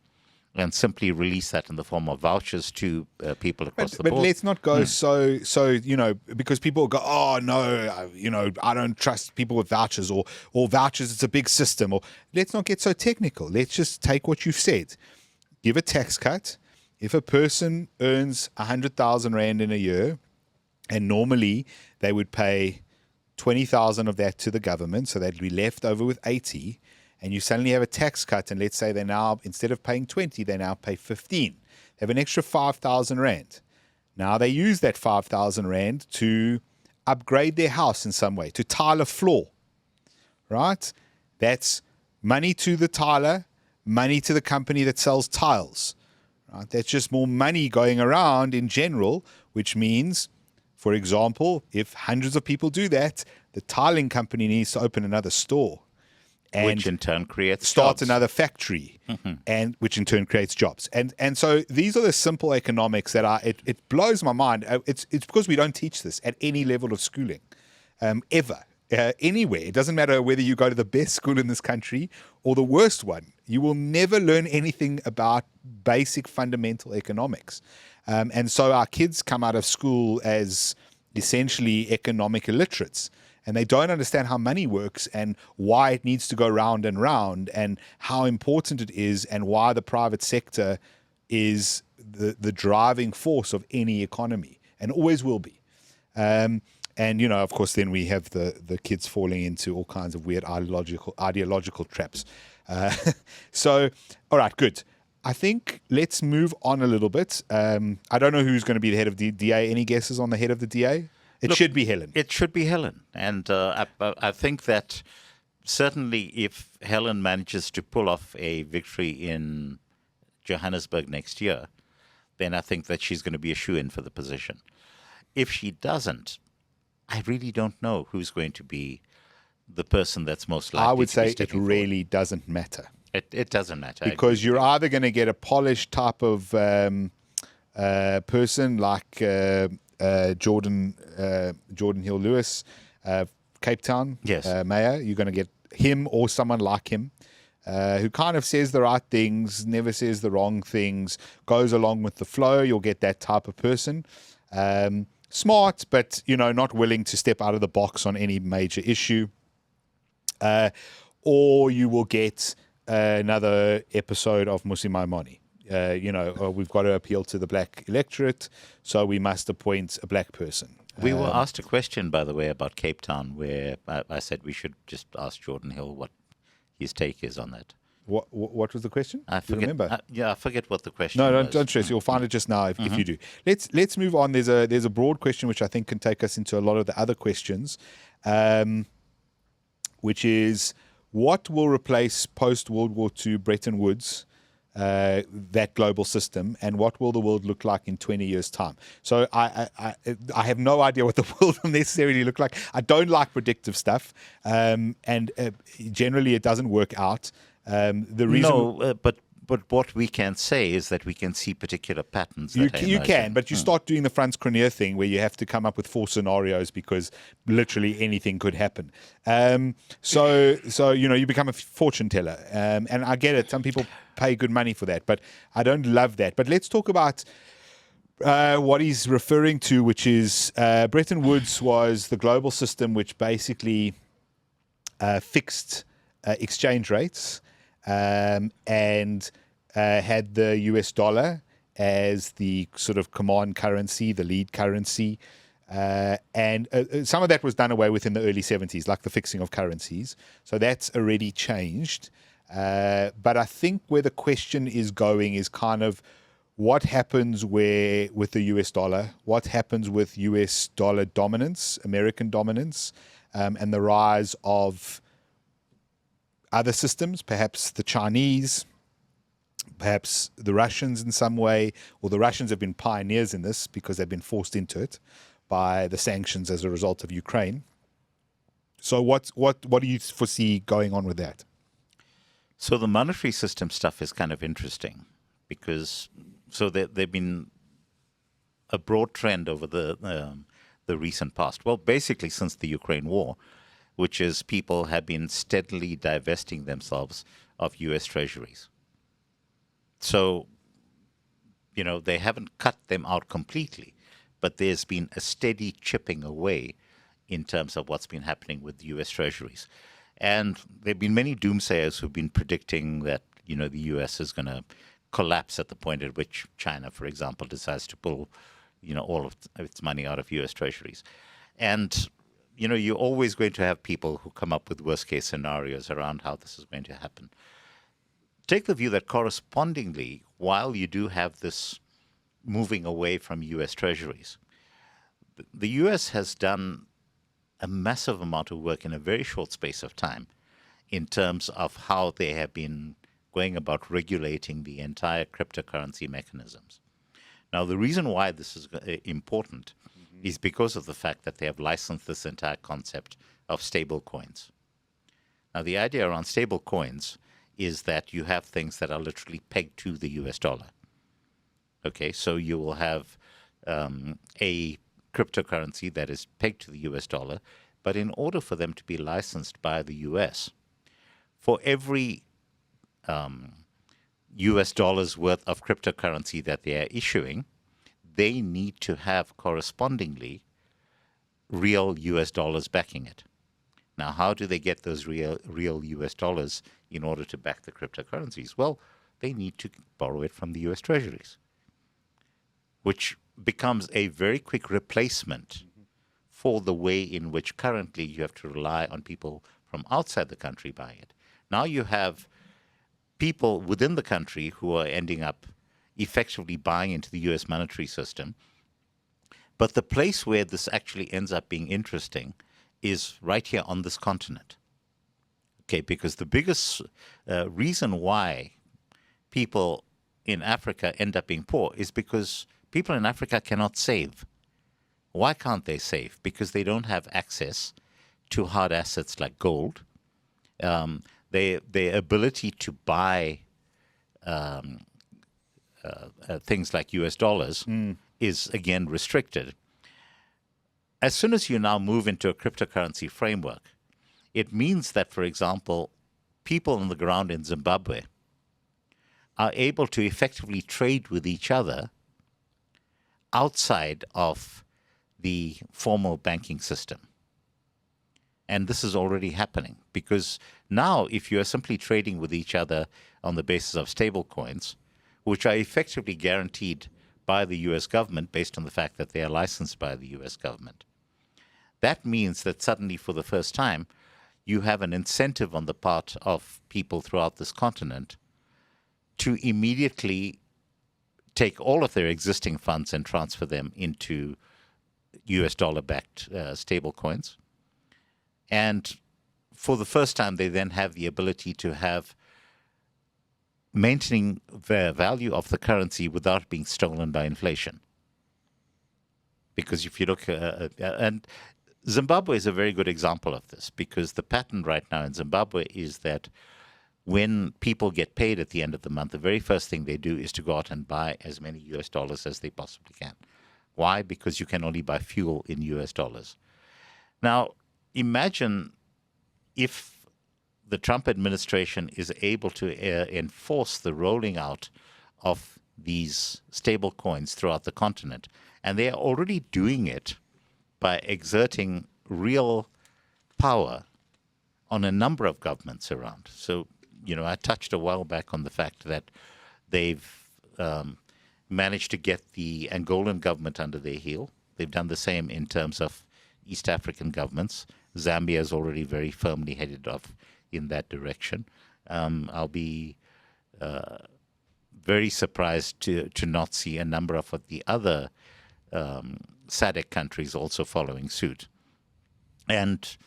and simply release that in the form of vouchers to people across the But board. let's not go so because people go, oh no, I don't trust people with vouchers or vouchers. It's a big system. Or let's not get so technical. Let's just take what you've said. Give a tax cut. If a person earns 100,000 rand in a year, and normally they would pay 20,000 of that to the government, so they'd be left over with 80. And you suddenly have a tax cut, and let's say they now, instead of paying 20, they now pay 15. They have an extra 5,000 rand. Now they use that 5,000 rand to upgrade their house in some way, to tile a floor, right? That's money to the tiler, money to the company that sells tiles, right? That's just more money going around in general, which means, for example, if hundreds of people do that, the tiling company needs to open another store. And which in turn creates start jobs. another factory, and which in turn creates jobs. And so these are the simple economics that it blows my mind. It's because we don't teach this at any level of schooling, ever, anywhere. It doesn't matter whether you go to the best school in this country or the worst one. You will never learn anything about basic fundamental economics. And so our kids come out of school as essentially economic illiterates. And they don't understand how money works and why it needs to go round and round and how important it is and why the private sector is the driving force of any economy and always will be. And, of course, then we have the kids falling into all kinds of weird ideological traps. So, all right, good. I think let's move on a little bit. I don't know who's going to be the head of the DA. Any guesses on the head of the DA? It should be Helen. It should be Helen. And I think that certainly if Helen manages to pull off a victory in Johannesburg next year, then I think that she's going to be a shoo-in for the position. If she doesn't, I really don't know who's going to be the person that's most likely I would to say be it stepping forward. really doesn't matter. It doesn't matter. Because you're either going to get a polished type of person like Jordan Hill-Lewis, Cape Town Yes. mayor. You're going to get him or someone like him who kind of says the right things, never says the wrong things, goes along with the flow. You'll get that type of person. Smart, but, not willing to step out of the box on any major issue. Or you will get another episode of Musi Maimoni. We've got to appeal to the black electorate, so we must appoint a black person. We were asked a question, by the way, about Cape Town, where I said we should just ask Jordan Hill what his take is on that. What was the question? I Do you forget. remember? I forget what the question No, was. don't stress. You'll find it just now if you do. Let's move on. There's a broad question which I think can take us into a lot of the other questions, which is what will replace post World War II Bretton Woods, that global system, and what will the world look like in 20 years' time? So I have no idea what the world will necessarily look like. I don't like predictive stuff, and generally it doesn't work out. The reason but what we can say is that we can see particular patterns. you That are can, emerging. but you start doing the Franz Cronier thing where you have to come up with 4 scenarios because literally anything could happen. So you become a fortune teller, and I get it. Some people pay good money for that, but I don't love that. But let's talk about what he's referring to, which is Bretton Woods was the global system which basically fixed exchange rates and had the US dollar as the sort of command currency, the lead currency. And some of that was done away with in the early 70s, like the fixing of currencies. So that's already changed. But I think where the question is going is kind of what happens with the US dollar, what happens with US dollar dominance, American dominance, and the rise of other systems, perhaps the Chinese, perhaps the Russians in some way, or the Russians have been pioneers in this because they've been forced into it by the sanctions as a result of Ukraine. So what do you foresee going on with that? So the monetary system stuff is kind of interesting because they've been a broad trend over the recent past. Well, basically since the Ukraine war, which is people have been steadily divesting themselves of U.S. treasuries. So, they haven't cut them out completely, but there's been a steady chipping away in terms of what's been happening with U.S. treasuries. And there have been many doomsayers who've been predicting that, the U.S. is going to collapse at the point at which China, for example, decides to pull, all of its money out of U.S. treasuries. And, you're always going to have people who come up with worst-case scenarios around how this is going to happen. Take the view that correspondingly, while you do have this moving away from U.S. treasuries, the U.S. has done a massive amount of work in a very short space of time in terms of how they have been going about regulating the entire cryptocurrency mechanisms. Now, the reason why this is important is because of the fact that they have licensed this entire concept of stable coins. Now, the idea around stable coins is that you have things that are literally pegged to the US dollar. Okay, so you will have a cryptocurrency that is pegged to the US dollar, but in order for them to be licensed by the US, for every US dollars worth of cryptocurrency that they are issuing, they need to have correspondingly real US dollars backing it. Now, how do they get those real US dollars in order to back the cryptocurrencies? Well, they need to borrow it from the US treasuries, which becomes a very quick replacement for the way in which currently you have to rely on people from outside the country buying it. Now you have people within the country who are ending up effectively buying into the US monetary system. But the place where this actually ends up being interesting is right here on this continent. Okay, because the biggest reason why people in Africa end up being poor is because people in Africa cannot save. Why can't they save? Because they don't have access to hard assets like gold. Their ability to buy things like US dollars is, again, restricted. As soon as you now move into a cryptocurrency framework, it means that, for example, people on the ground in Zimbabwe are able to effectively trade with each other outside of the formal banking system. And this is already happening because now if you are simply trading with each other on the basis of stable coins, which are effectively guaranteed by the US government based on the fact that they are licensed by the US government, that means that suddenly for the first time, you have an incentive on the part of people throughout this continent to immediately take all of their existing funds and transfer them into US dollar-backed stable coins. And for the first time, they then have the ability to have maintaining the value of the currency without being stolen by inflation. Because if you look, and Zimbabwe is a very good example of this, because the pattern right now in Zimbabwe is that when people get paid at the end of the month, the very first thing they do is to go out and buy as many US dollars as they possibly can. Why? Because you can only buy fuel in US dollars. Now, imagine if the Trump administration is able to enforce the rolling out of these stable coins throughout the continent. And they are already doing it by exerting real power on a number of governments around. So, I touched a while back on the fact that they've managed to get the Angolan government under their heel. They've done the same in terms of East African governments. Zambia is already very firmly headed off in that direction. I'll be very surprised to not see a number of the other SADC countries also following suit. And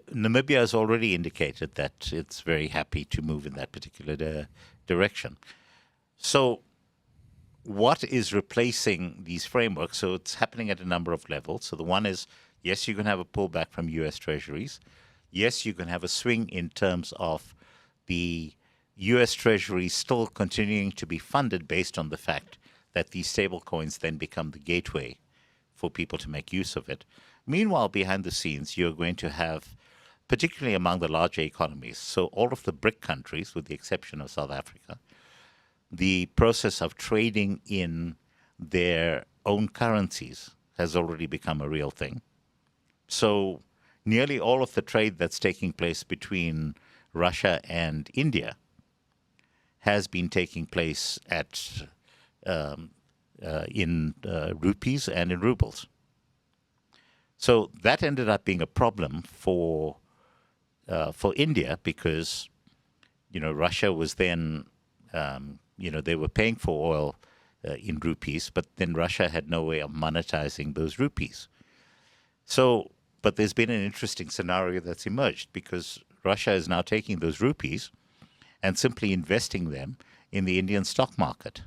Namibia has already indicated that it's very happy to move in that particular direction. So what is replacing these frameworks? So it's happening at a number of levels. So the one is, yes, you can have a pullback from U.S. treasuries. Yes, you can have a swing in terms of the U.S. Treasury still continuing to be funded based on the fact that these stable coins then become the gateway for people to make use of it. Meanwhile, behind the scenes, you're going to have, particularly among the larger economies, so all of the BRIC countries, with the exception of South Africa, the process of trading in their own currencies has already become a real thing. So nearly all of the trade that's taking place between Russia and India has been taking place in rupees and in rubles. So that ended up being a problem for India because, Russia was then, they were paying for oil in rupees, but then Russia had no way of monetizing those rupees. So, but there's been an interesting scenario that's emerged because Russia is now taking those rupees and simply investing them in the Indian stock market,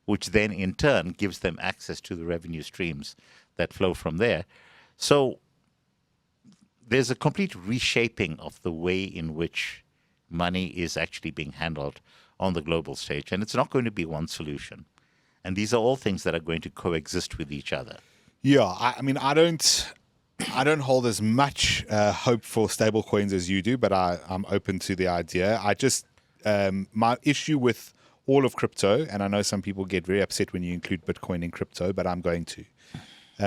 which then in turn gives them access to the revenue streams that flow from there. So there's a complete reshaping of the way in which money is actually being handled on the global stage, and it's not going to be one solution. And these are all things that are going to coexist with each other. Yeah, I mean, I don't hold as much hope for stablecoins as you do, but I'm open to the idea. I just my issue with all of crypto, and I know some people get very upset when you include Bitcoin in crypto, but I'm going to.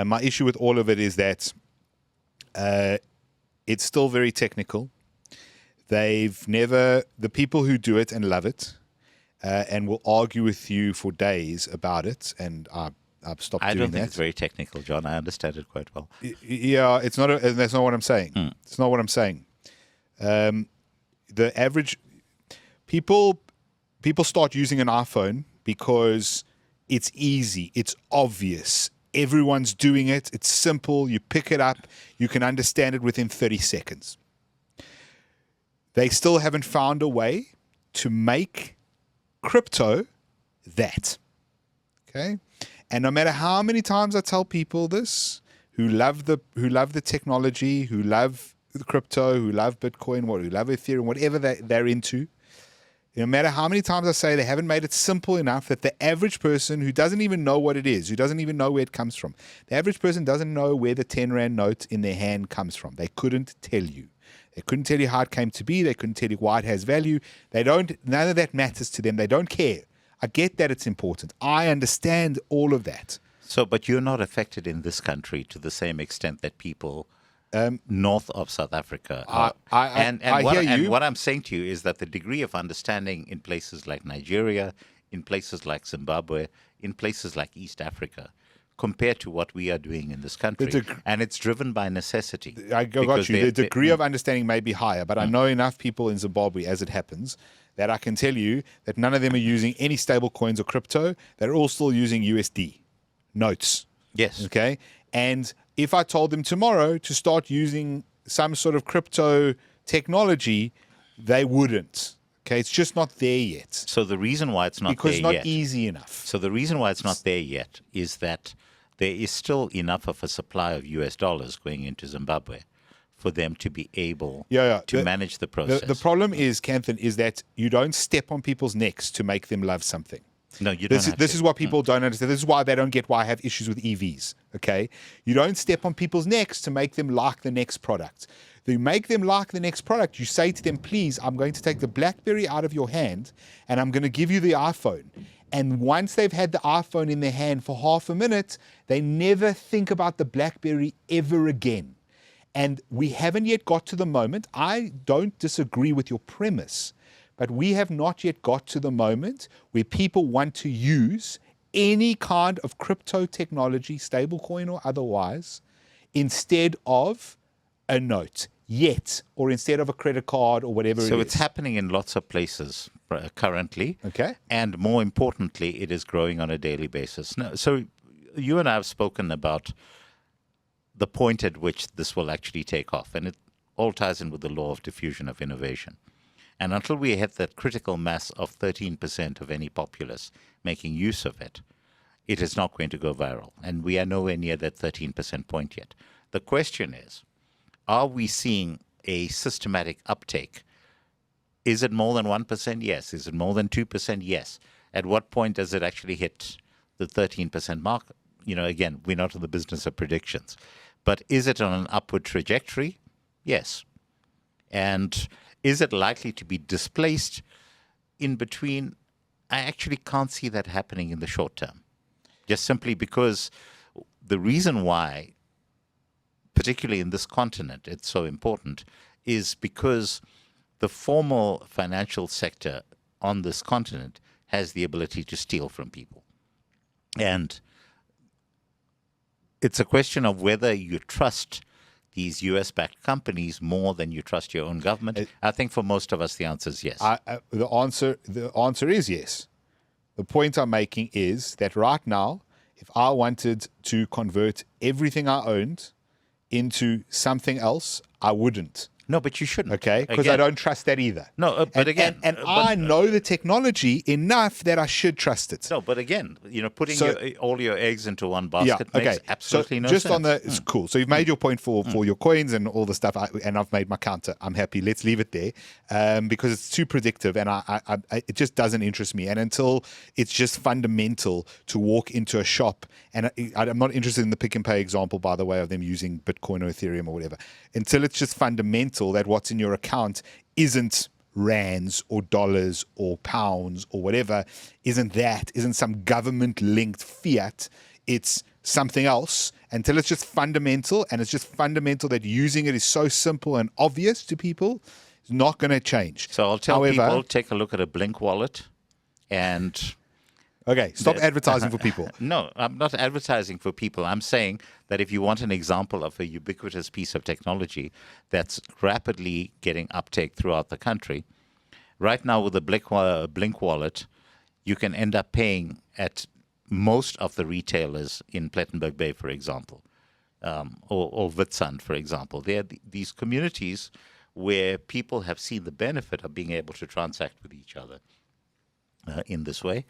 My issue with all of it is that it's still very technical. The people who do it and love it and will argue with you for days about it, and I've stopped doing that. I don't think it's very technical, John. I understand it quite well. Yeah, it's not. That's not what I'm saying. It's not what I'm saying. The average people start using an iPhone because it's easy, it's obvious. Everyone's doing it. It's simple. You pick it up. You can understand it within 30 seconds. They still haven't found a way to make crypto that. Okay? And no matter how many times I tell people this, who love the technology, who love the crypto, who love Bitcoin, who love Ethereum, whatever they're into, no matter how many times I say they haven't made it simple enough that the average person who doesn't even know what it is, who doesn't even know where it comes from, the average person doesn't know where the 10 Rand note in their hand comes from. They couldn't tell you. They couldn't tell you how it came to be. They couldn't tell you why it has value. None of that matters to them. They don't care. I get that it's important. I understand all of that. So, but you're not affected in this country to the same extent that people north of South Africa are. And what I'm saying to you is that the degree of understanding in places like Nigeria, in places like Zimbabwe, in places like East Africa, compared to what we are doing in this country, and it's driven by necessity. I got you. The degree of understanding may be higher, but I know enough people in Zimbabwe, as it happens, that I can tell you that none of them are using any stable coins or crypto. They're all still using USD notes. Yes. Okay? And if I told them tomorrow to start using some sort of crypto technology, they wouldn't. Okay? It's just not there yet. So the reason why it's not because there it's not yet, easy enough. So the reason why it's not there yet is that there is still enough of a supply of US dollars going into Zimbabwe for them to be able to manage the process. The problem is, Kanthan, is that you don't step on people's necks to make them love something. No, you don't. This is what people don't understand. This is why they don't get why I have issues with EVs. Okay, you don't step on people's necks to make them like the next product. You make them like the next product. You say to them, please, I'm going to take the BlackBerry out of your hand and I'm going to give you the iPhone. And once they've had the iPhone in their hand for half a minute, they never think about the BlackBerry ever again. And we haven't yet got to the moment. I don't disagree with your premise, but we have not yet got to the moment where people want to use any kind of crypto technology, stablecoin or otherwise, instead of a note yet, or instead of a credit card or whatever it is. So it's happening in lots of places currently. Okay. And more importantly, it is growing on a daily basis. Now, so you and I have spoken about the point at which this will actually take off, and it all ties in with the law of diffusion of innovation. And until we hit that critical mass of 13% of any populace making use of it, it is not going to go viral. And we are nowhere near that 13% point yet. The question is, are we seeing a systematic uptake? Is it more than 1%? Yes. Is it more than 2%? Yes. At what point does it actually hit the 13% mark? Again, we're not in the business of predictions. But is it on an upward trajectory? Yes. And is it likely to be displaced in between? I actually can't see that happening in the short term. Just simply because the reason why, particularly in this continent, it's so important, is because the formal financial sector on this continent has the ability to steal from people. And it's a question of whether you trust these US-backed companies more than you trust your own government. I think for most of us, the answer is yes. The answer is yes. The point I'm making is that right now, if I wanted to convert everything I owned into something else, I wouldn't. No, but you shouldn't. Okay, because I don't trust that either. No, but again... I know the technology enough that I should trust it. No, but again, putting all your eggs into one basket makes absolutely no just sense. On the, it's cool. So you've made your point for your coins and all the stuff, and I've made my counter. I'm happy. Let's leave it there because it's too predictive, and it just doesn't interest me. And until it's just fundamental to walk into a shop, and I'm not interested in the Pick and Pay example, by the way, of them using Bitcoin or Ethereum or whatever. Until it's just fundamental that what's in your account isn't rands or dollars or pounds or whatever, isn't some government linked fiat, it's something else. Until it's just fundamental, and it's just fundamental that using it is so simple and obvious to people, it's not going to change. So I'll tell people, take a look at a Blink wallet and... Okay, stop advertising for people. No, I'm not advertising for people. I'm saying that if you want an example of a ubiquitous piece of technology that's rapidly getting uptake throughout the country, right now with the Blink wallet, you can end up paying at most of the retailers in Plettenberg Bay, for example, or Witstrand, for example. There are these communities where people have seen the benefit of being able to transact with each other in this way.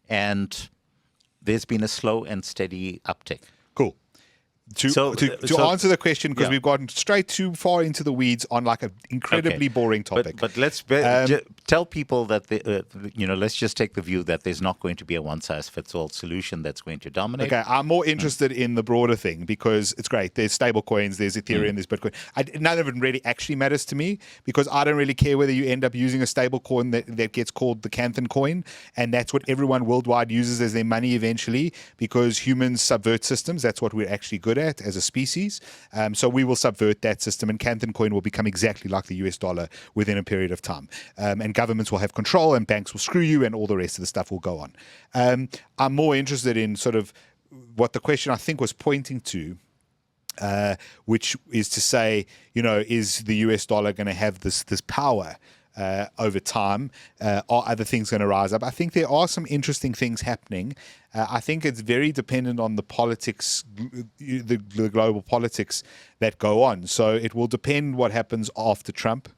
And there's been a slow and steady uptick. Cool. To answer the question, because we've gotten straight too far into the weeds on like an incredibly boring topic. But let's tell people that let's just take the view that there's not going to be a one-size-fits-all solution that's going to dominate. Okay, I'm more interested in the broader thing because it's great. There's stable coins, there's Ethereum, there's Bitcoin. None of it really actually matters to me because I don't really care whether you end up using a stable coin that gets called the Kanthan coin, and that's what everyone worldwide uses as their money eventually because humans subvert systems. That's what we're actually good at as a species. So we will subvert that system, and Kanthan coin will become exactly like the US dollar within a period of time. And governments will have control, and banks will screw you, and all the rest of the stuff will go on. I'm more interested in sort of what the question I think was pointing to, which is to say, is the US dollar going to have this power over time? Are other things going to rise up? I think there are some interesting things happening. I think it's very dependent on the politics, the global politics that go on. So it will depend what happens after Trump.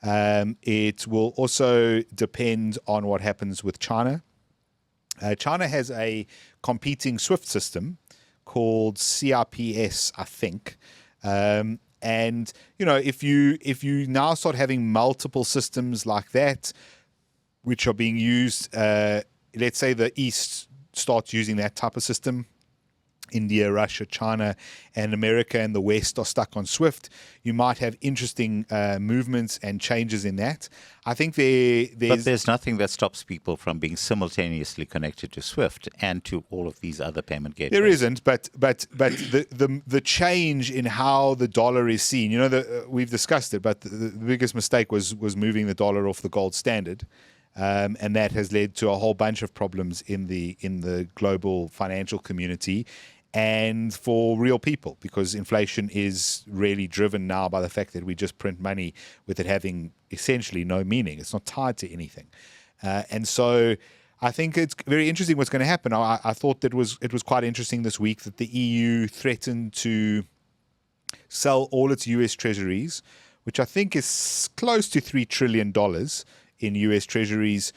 It will also depend on what happens with China. China has a competing SWIFT system called CRPS, I think. And if you now start having multiple systems like that, which are being used, let's say the East starts using that type of system, India, Russia, China, and America and the West are stuck on SWIFT, you might have interesting movements and changes in that. I think there's nothing that stops people from being simultaneously connected to SWIFT and to all of these other payment gateways. There isn't, but the change in how the dollar is seen, we've discussed it, but the biggest mistake was moving the dollar off the gold standard. And that has led to a whole bunch of problems in the global financial community and for real people, because inflation is really driven now by the fact that we just print money with it having essentially no meaning. It's not tied to anything. And so I think it's very interesting what's going to happen. I thought that it was quite interesting this week that the EU threatened to sell all its US treasuries, which I think is close to $3 trillion in US treasuries,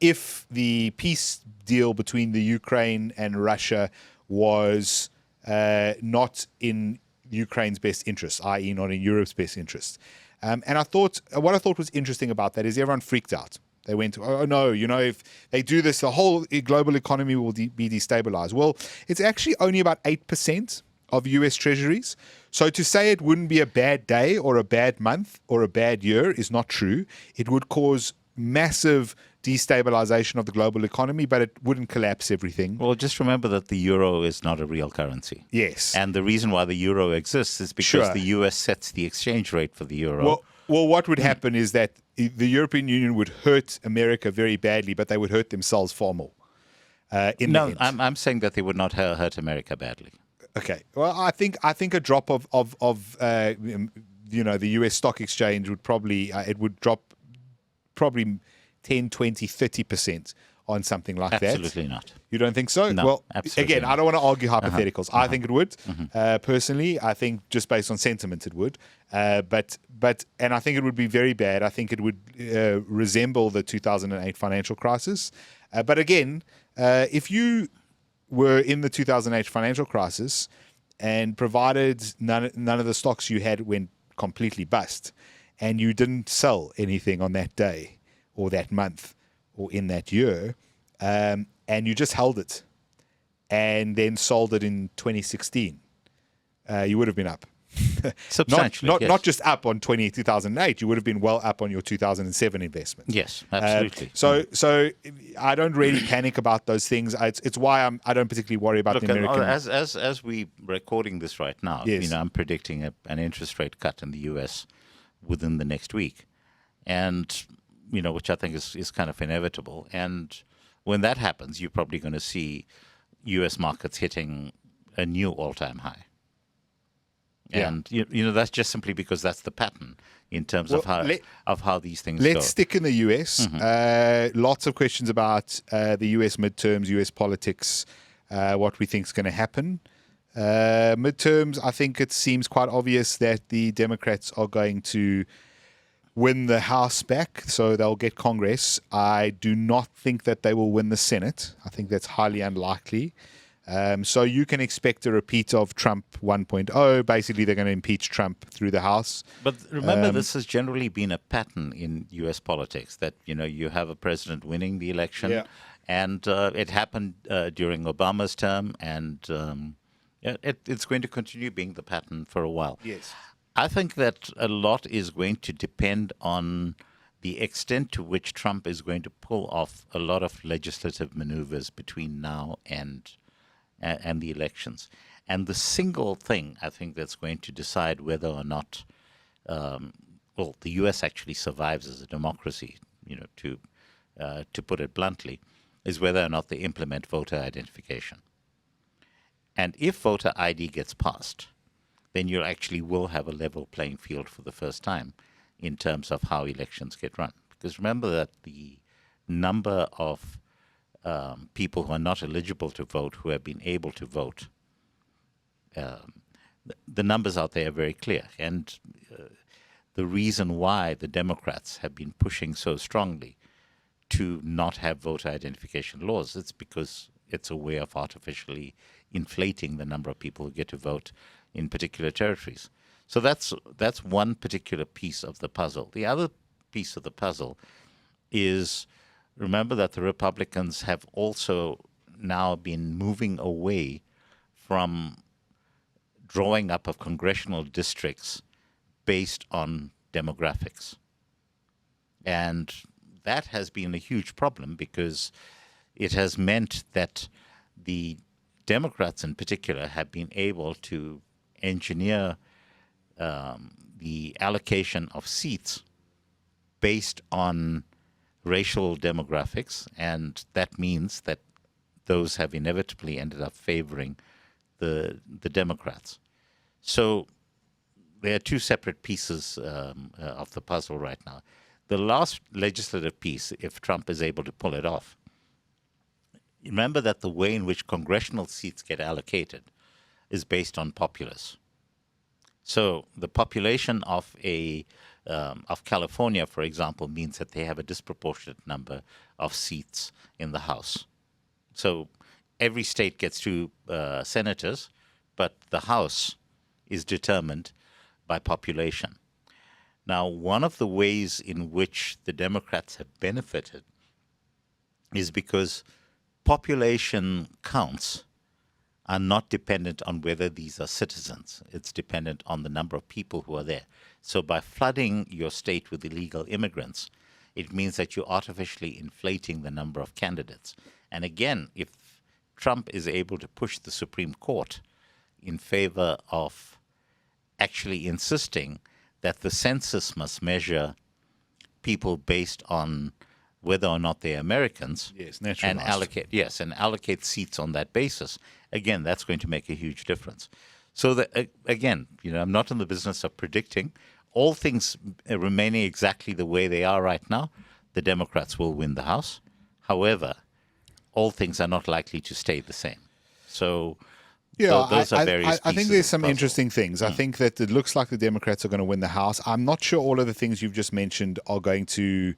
if the peace deal between the Ukraine and Russia was not in Ukraine's best interest, i.e. not in Europe's best interest. And what I thought was interesting about that is everyone freaked out. They went, oh no, if they do this, the whole global economy will be destabilized. Well, it's actually only about 8% of US treasuries. So to say it wouldn't be a bad day or a bad month or a bad year is not true. It would cause massive destabilization of the global economy, but it wouldn't collapse everything. Well, just remember that the euro is not a real currency. Yes. And the reason why the euro exists is because Sure. the US sets the exchange rate for the euro. Well, what would happen is that the European Union would hurt America very badly, but they would hurt themselves far more. In the end. I'm saying that they would not hurt America badly. Okay. Well, I think a drop of the U.S. stock exchange would probably it would drop probably 10, 20, 30% on something like that. Absolutely not. You don't think so? No, well, absolutely again, not. I don't want to argue hypotheticals. I think it would. Personally, I think just based on sentiment, it would. But I think it would be very bad. I think it would resemble the 2008 financial crisis. But again, if you were in the 2008 financial crisis and provided none of the stocks you had went completely bust, and you didn't sell anything on that day or that month or in that year, and you just held it and then sold it in 2016, you would have been up. Substantially, yes. Not just up on 2008, you would have been well up on your 2007 investment. Yes, absolutely. So I don't really panic about those things. It's why I don't particularly worry about the American. As we recording this right now, Yes. I'm predicting an interest rate cut in the U.S. within the next week, and which I think is kind of inevitable. And when that happens, you're probably going to see U.S. markets hitting a new all-time high. Yeah. And that's just simply because that's the pattern in terms of how these things go. Let's stick in the US. Lots of questions about the US midterms, US politics, what we think is going to happen. Midterms, I think it seems quite obvious that the Democrats are going to win the House back, so they'll get Congress. I do not think that they will win the Senate. I think that's highly unlikely. So you can expect a repeat of Trump 1.0. Basically, they're going to impeach Trump through the House. But remember, this has generally been a pattern in U.S. politics that, you have a president winning the election. And it happened during Obama's term, and it's going to continue being the pattern for a while. Yes. I think that a lot is going to depend on the extent to which Trump is going to pull off a lot of legislative maneuvers between now and the elections. And the single thing I think that's going to decide whether or not, the U.S. actually survives as a democracy, to put it bluntly, is whether or not they implement voter identification. And if voter ID gets passed, then you actually will have a level playing field for the first time in terms of how elections get run. Because remember that the number of people who are not eligible to vote, who have been able to vote, the numbers out there are very clear. And the reason why the Democrats have been pushing so strongly to not have voter identification laws, it's because it's a way of artificially inflating the number of people who get to vote in particular territories. So that's one particular piece of the puzzle. The other piece of the puzzle is, remember that the Republicans have also now been moving away from drawing up of congressional districts based on demographics. And that has been a huge problem because it has meant that the Democrats in particular have been able to engineer the allocation of seats based on racial demographics, and that means that those have inevitably ended up favoring the Democrats. So there are two separate pieces of the puzzle right now. The last legislative piece, if Trump is able to pull it off, remember that the way in which congressional seats get allocated is based on populace. So the population of California, for example, means that they have a disproportionate number of seats in the House. So every state gets two senators, but the House is determined by population. Now, one of the ways in which the Democrats have benefited is because population counts are not dependent on whether these are citizens. It's dependent on the number of people who are there. So by flooding your state with illegal immigrants, It means that you're artificially inflating the number of candidates. And again, if Trump is able to push the Supreme Court in favor of actually insisting that the census must measure people based on whether or not they're Americans, Yes, and naturalized. allocate seats on that basis. Again, that's going to make a huge difference. So again, I'm not in the business of predicting. All things remaining exactly the way they are right now, the Democrats will win the House. However, all things are not likely to stay the same. So Yeah, those are various I think pieces there's of the some puzzle. interesting things. I think that it looks like the Democrats are going to win the House. I'm not sure all of the things you've just mentioned are going to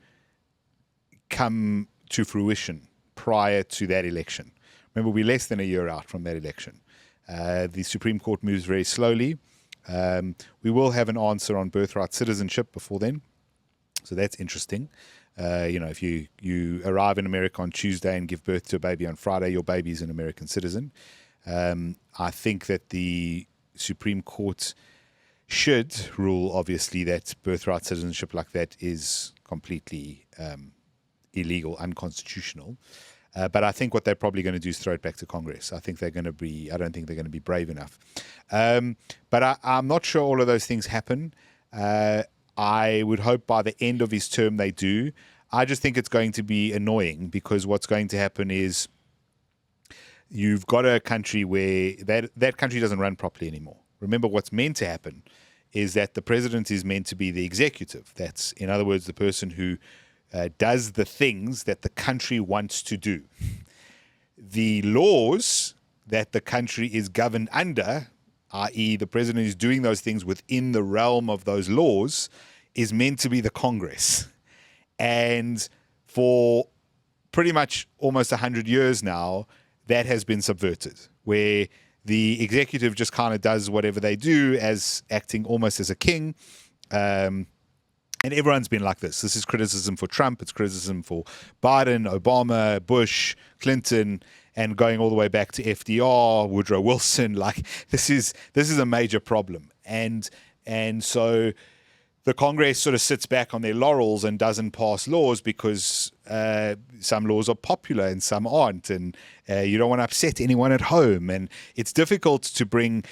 come to fruition prior to that election. Remember, we're less than a year out from that election. The Supreme Court moves very slowly. We will have an answer on birthright citizenship before then. So that's interesting. If you arrive in America on Tuesday and give birth to a baby on Friday, your baby is an American citizen. I think that the Supreme Court should rule, obviously, that birthright citizenship like that is completely illegal, unconstitutional. But I think what they're probably going to do is throw it back to Congress. I don't think they're going to be brave enough. But I'm not sure all of those things happen. I would hope by the end of his term they do. I just think it's going to be annoying because what's going to happen is you've got a country where that country doesn't run properly anymore. Remember, what's meant to happen is that the president is meant to be the executive. That's, in other words, the person who does the things that the country wants to do. The laws that the country is governed under, i.e. the president is doing those things within the realm of those laws, is meant to be the Congress. And for pretty much almost 100 years now, that has been subverted, where the executive just kind of does whatever they do as acting almost as a king. And everyone's been like this. This is criticism for Trump. It's criticism for Biden, Obama, Bush, Clinton, and going all the way back to FDR, Woodrow Wilson. Like this is a major problem. And so the Congress sort of sits back on their laurels and doesn't pass laws because some laws are popular and some aren't, and you don't want to upset anyone at home. And it's difficult to bring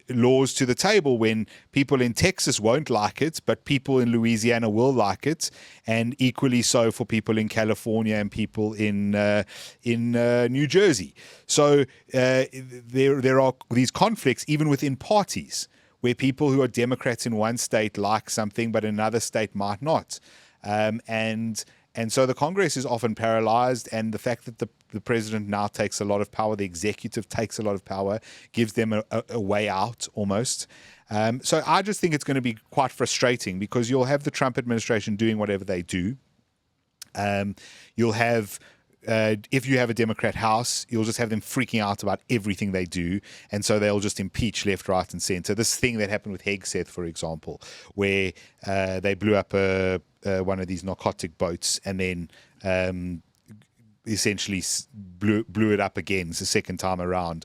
laws to the table when people in Texas won't like it, but people in Louisiana will like it, and equally so for people in California and people in New Jersey. So there are these conflicts even within parties, where people who are Democrats in one state like something, but in another state might not. And so the Congress is often paralyzed, and the fact that the president now takes a lot of power, the executive takes a lot of power, gives them a way out almost. So I just think it's going to be quite frustrating because you'll have the Trump administration doing whatever they do. You'll have... if you have a Democrat House, you'll just have them freaking out about everything they do. And so they'll just impeach left, right, and center. This thing that happened with Hegseth, for example, where they blew up one of these narcotic boats and then essentially blew it up again the second time around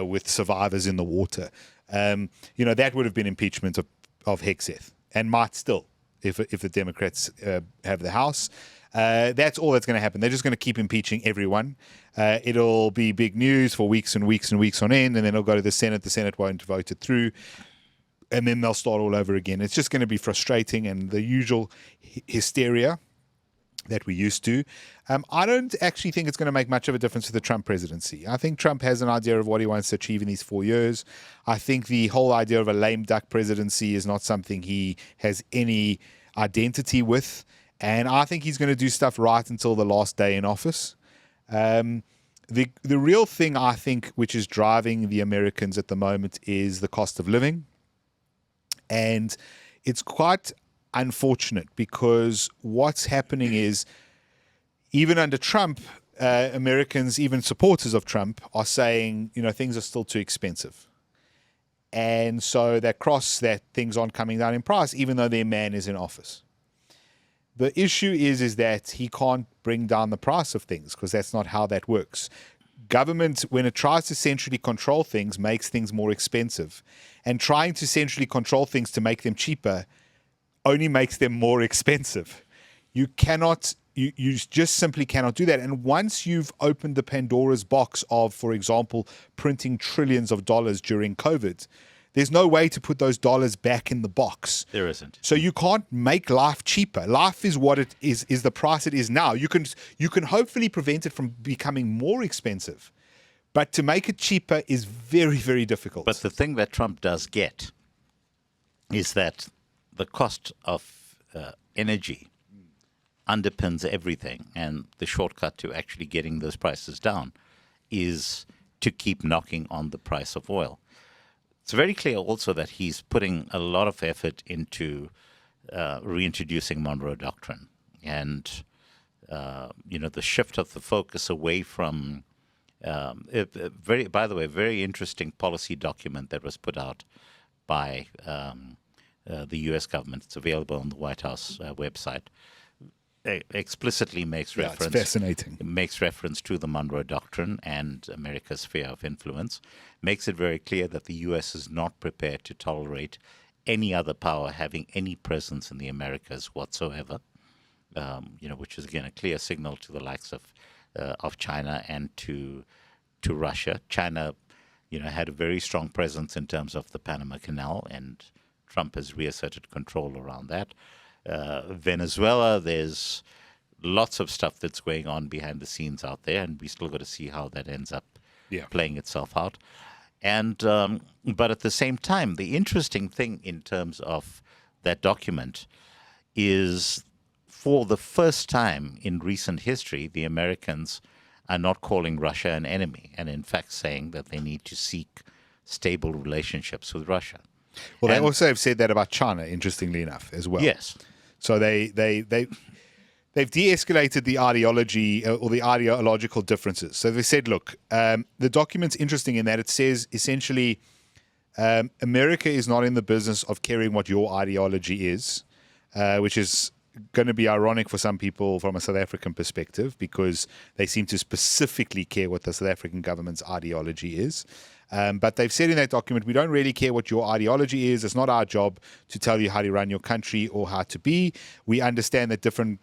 with survivors in the water. That would have been impeachment of Hegseth, and might still if the Democrats have the House. That's all that's going to happen. They're just going to keep impeaching everyone. It'll be big news for weeks and weeks and weeks on end, and then it'll go to the Senate. The Senate won't vote it through, and then they'll start all over again. It's just going to be frustrating and the usual hysteria that we used to. I don't actually think it's going to make much of a difference to the Trump presidency. I think Trump has an idea of what he wants to achieve in these 4 years. I think the whole idea of a lame duck presidency is not something he has any identity with. And I think he's going to do stuff right until the last day in office. The real thing, I think, which is driving the Americans at the moment is the cost of living. And it's quite unfortunate because what's happening is even under Trump, Americans, even supporters of Trump, are saying, things are still too expensive. And so that things aren't coming down in price, even though their man is in office. The issue is that he can't bring down the price of things because that's not how that works. Government, when it tries to centrally control things, makes things more expensive. And trying to centrally control things to make them cheaper only makes them more expensive. You cannot. You just simply cannot do that. And once you've opened the Pandora's box of, for example, printing trillions of dollars during COVID, there's no way to put those dollars back in the box. There isn't. So you can't make life cheaper. Life is what it is the price it is now. You can hopefully prevent it from becoming more expensive. But to make it cheaper is very, very difficult. But the thing that Trump does get is that the cost of energy underpins everything, and the shortcut to actually getting those prices down is to keep knocking on the price of oil. It's very clear also that he's putting a lot of effort into reintroducing Monroe Doctrine, and the shift of the focus away from by the way, very interesting policy document that was put out by the U.S. government. It's available on the White House website. Explicitly makes reference. It's fascinating. Makes reference to the Monroe Doctrine and America's sphere of influence. Makes it very clear that the U.S. is not prepared to tolerate any other power having any presence in the Americas whatsoever. Which is again a clear signal to the likes of China and to Russia. China, had a very strong presence in terms of the Panama Canal, and Trump has reasserted control around that. Venezuela, there's lots of stuff that's going on behind the scenes out there, and we still got to see how that ends up playing itself out. And but at the same time, the interesting thing in terms of that document is, for the first time in recent history, the Americans are not calling Russia an enemy, and in fact saying that they need to seek stable relationships with Russia. Well, they also have said that about China, interestingly enough, as well. Yes. So they've de-escalated the ideology or the ideological differences. So they said, look, the document's interesting in that it says essentially America is not in the business of caring what your ideology is, which is going to be ironic for some people from a South African perspective, because they seem to specifically care what the South African government's ideology is. But they've said in that document, we don't really care what your ideology is. It's not our job to tell you how to run your country or how to be. We understand that different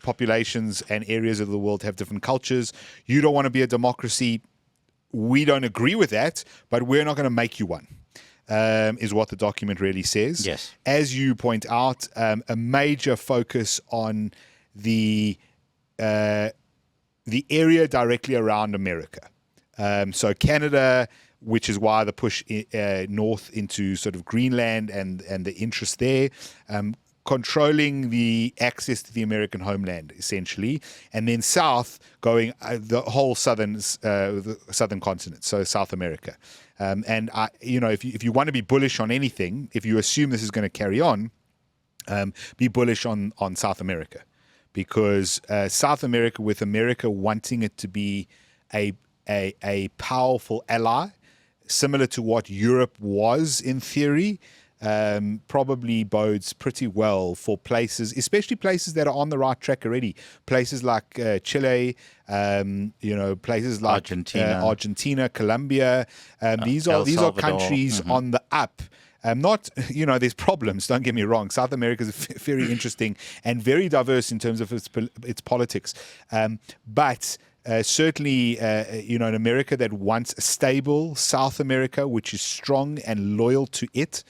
populations and areas of the world have different cultures. You don't want to be a democracy. We don't agree with that, but we're not going to make you one. Is what the document really says. Yes. As you point out, a major focus on the area directly around America. So Canada, which is why the push north into sort of Greenland and the interest there, controlling the access to the American homeland, essentially, and then south going the whole the southern continent, so South America. And if you want to be bullish on anything, if you assume this is going to carry on, be bullish on South America, because South America, with America wanting it to be a powerful ally, similar to what Europe was in theory, probably bodes pretty well for places, especially places that are on the right track already. Places like Chile, places like Argentina, Colombia. These are countries on the up. There's problems, don't get me wrong. South America is very interesting and very diverse in terms of its politics. But certainly, an America that wants a stable South America, which is strong and loyal to it,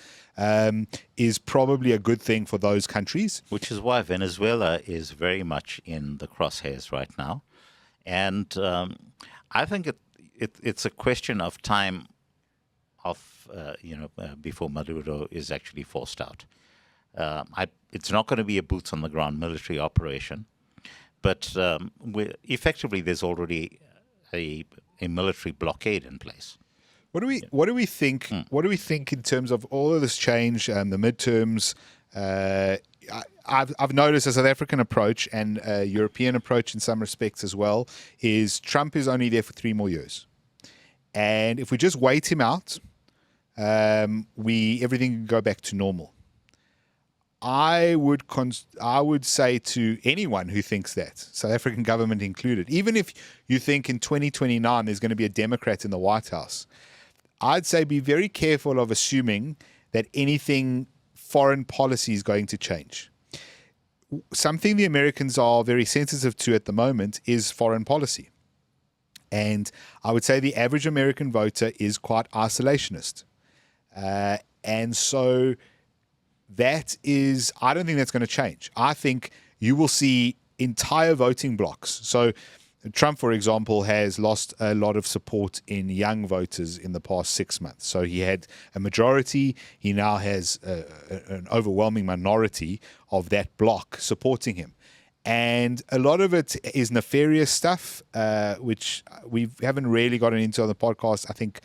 is probably a good thing for those countries. Which is why Venezuela is very much in the crosshairs right now. And I think it's a question of time before Maduro is actually forced out. It's not going to be a boots-on-the-ground military operation. But effectively, there's already a military blockade in place. What do we think? What do we think in terms of all of this change and the midterms? I've noticed a South African approach and a European approach in some respects as well is Trump is only there for 3 more years, and if we just wait him out, everything can go back to normal. I would say to anyone who thinks that, South African government included, even if you think in 2029 there's going to be a Democrat in the White House, I'd say be very careful of assuming that anything foreign policy is going to change. something the Americans are very sensitive to at the moment is foreign policy. And I would say the average American voter is quite isolationist. And so I don't think that's going to change. I think you will see entire voting blocks. So Trump, for example, has lost a lot of support in young voters in the past 6 months. So he had a majority. He now has an overwhelming minority of that bloc supporting him. And a lot of it is nefarious stuff, which we haven't really gotten into on the podcast. I think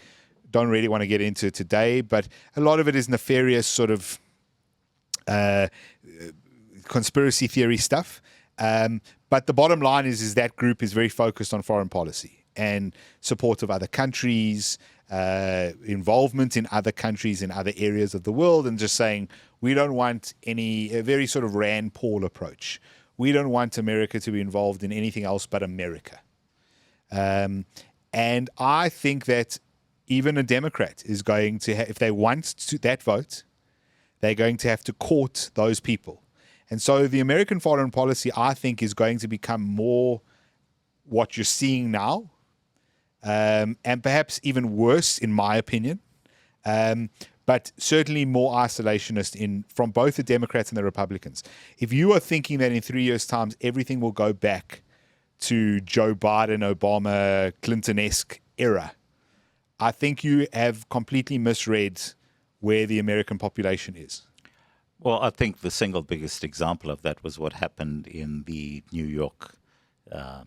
don't really want to get into today, but a lot of it is nefarious sort of conspiracy theory stuff. But the bottom line is that group is very focused on foreign policy and support of other countries, involvement in other countries in other areas of the world, and just saying we don't want a very sort of Rand Paul approach. We don't want America to be involved in anything else but America. And I think that even a Democrat is going to, if they want that vote, they're going to have to court those people. And so the American foreign policy, I think, is going to become more what you're seeing now, and perhaps even worse, in my opinion. But certainly more isolationist from both the Democrats and the Republicans. If you are thinking that in 3 years' time everything will go back to Joe Biden, Obama, Clinton-esque era, I think you have completely misread where the American population is. Well, I think the single biggest example of that was what happened in the New York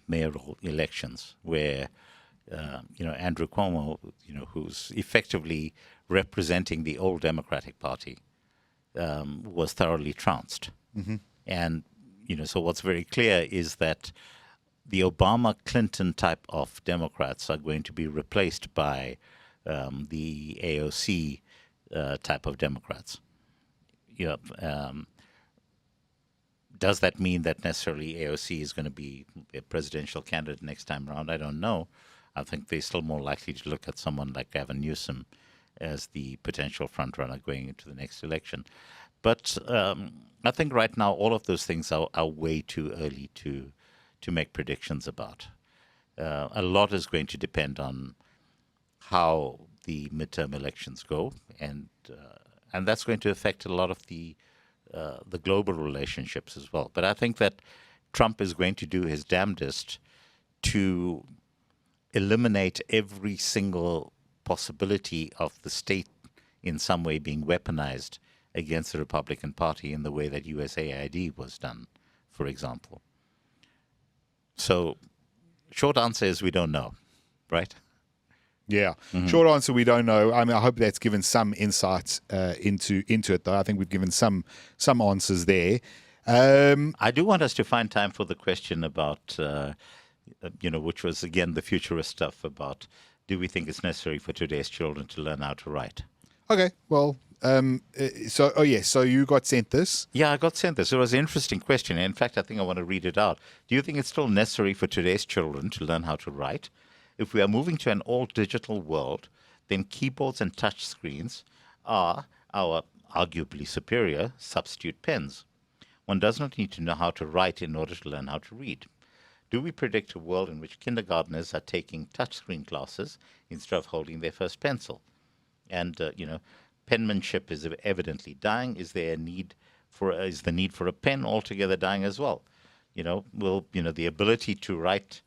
mayoral elections, where Andrew Cuomo, who's effectively representing the old Democratic Party, was thoroughly trounced. Mm-hmm. And so what's very clear is that the Obama-Clinton type of Democrats are going to be replaced by the AOC type of Democrats. Does that mean that necessarily AOC is going to be a presidential candidate next time around? I don't know. I think they're still more likely to look at someone like Gavin Newsom as the potential front runner going into the next election. But I think right now all of those things are way too early to make predictions about. A lot is going to depend on how the midterm elections go, and that's going to affect a lot of the global relationships as well. But I think that Trump is going to do his damnedest to eliminate every single possibility of the state in some way being weaponized against the Republican Party in the way that USAID was done, for example. So, short answer is we don't know, right? Yeah. Mm-hmm. Short answer, we don't know. I mean, I hope that's given some insights into it, though. I think we've given some answers there. I do want us to find time for the question about, which was, again, the futurist stuff about, do we think it's necessary for today's children to learn how to write? Okay. Well, so you got sent this? Yeah, I got sent this. It was an interesting question. In fact, I think I want to read it out. Do you think it's still necessary for today's children to learn how to write? If we are moving to an all-digital world, then keyboards and touch screens are our arguably superior substitute pens. One does not need to know how to write in order to learn how to read. Do we predict a world in which kindergartners are taking touchscreen classes instead of holding their first pencil? And, penmanship is evidently dying. Is the need for a pen altogether dying as well? Will the ability to write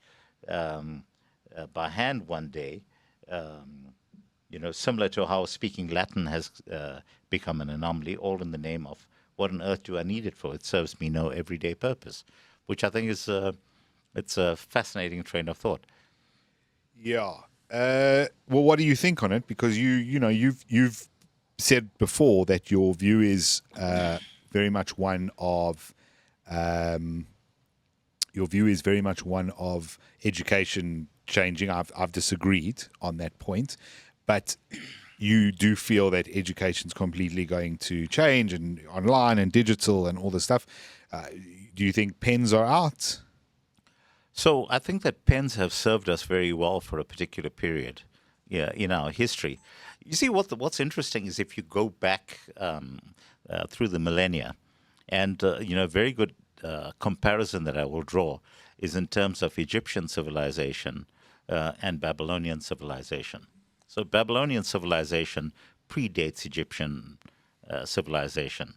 by hand one day, similar to how speaking Latin has become an anomaly, all in the name of what on earth do I need it for? It serves me no everyday purpose, which I think is it's a fascinating train of thought. Yeah. Well, what do you think on it? Because you've said before that your view is very much one of education changing. I've disagreed on that point, but you do feel that education's completely going to change, and online and digital and all this stuff. Do you think pens are out? So I think that pens have served us very well for a particular period, in our history. You see, what's interesting is if you go back through the millennia, and a very good comparison that I will draw is in terms of Egyptian civilization and Babylonian civilization. So Babylonian civilization predates Egyptian civilization.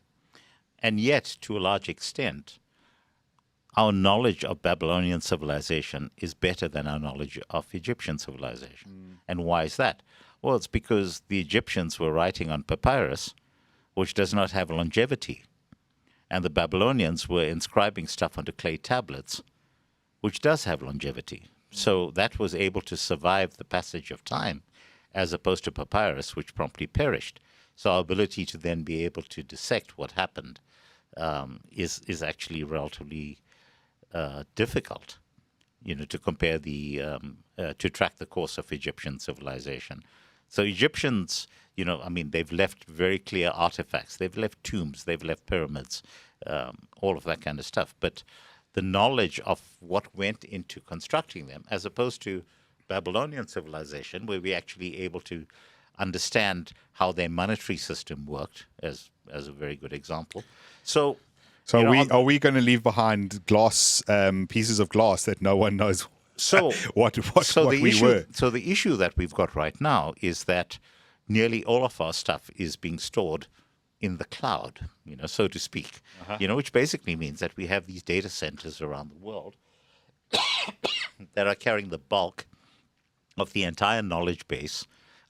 And yet, to a large extent, our knowledge of Babylonian civilization is better than our knowledge of Egyptian civilization. And why is that? Well, it's because the Egyptians were writing on papyrus, which does not have longevity. And the Babylonians were inscribing stuff onto clay tablets, which does have longevity. So that was able to survive the passage of time, as opposed to papyrus, which promptly perished. So our ability to then be able to dissect what happened is actually relatively difficult, to compare to track the course of Egyptian civilization. So Egyptians, they've left very clear artifacts. They've left tombs, they've left pyramids, all of that kind of stuff. But the knowledge of what went into constructing them, as opposed to Babylonian civilization, where we're actually able to understand how their monetary system worked, as a very good example. So are we going to leave behind glass pieces of glass that no one knows what we were? So the issue that we've got right now is that nearly all of our stuff is being stored in the cloud, so to speak, which basically means that we have these data centers around the world that are carrying the bulk of the entire knowledge base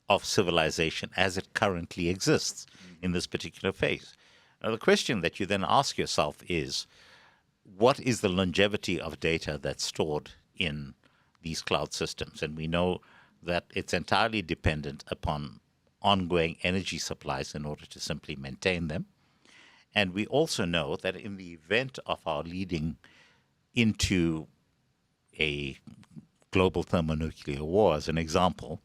of civilization as it currently exists in this particular phase. Now, the question that you then ask yourself is, what is the longevity of data that's stored in these cloud systems? And we know that it's entirely dependent upon ongoing energy supplies in order to simply maintain them. And we also know that in the event of our leading into a global thermonuclear war, as an example,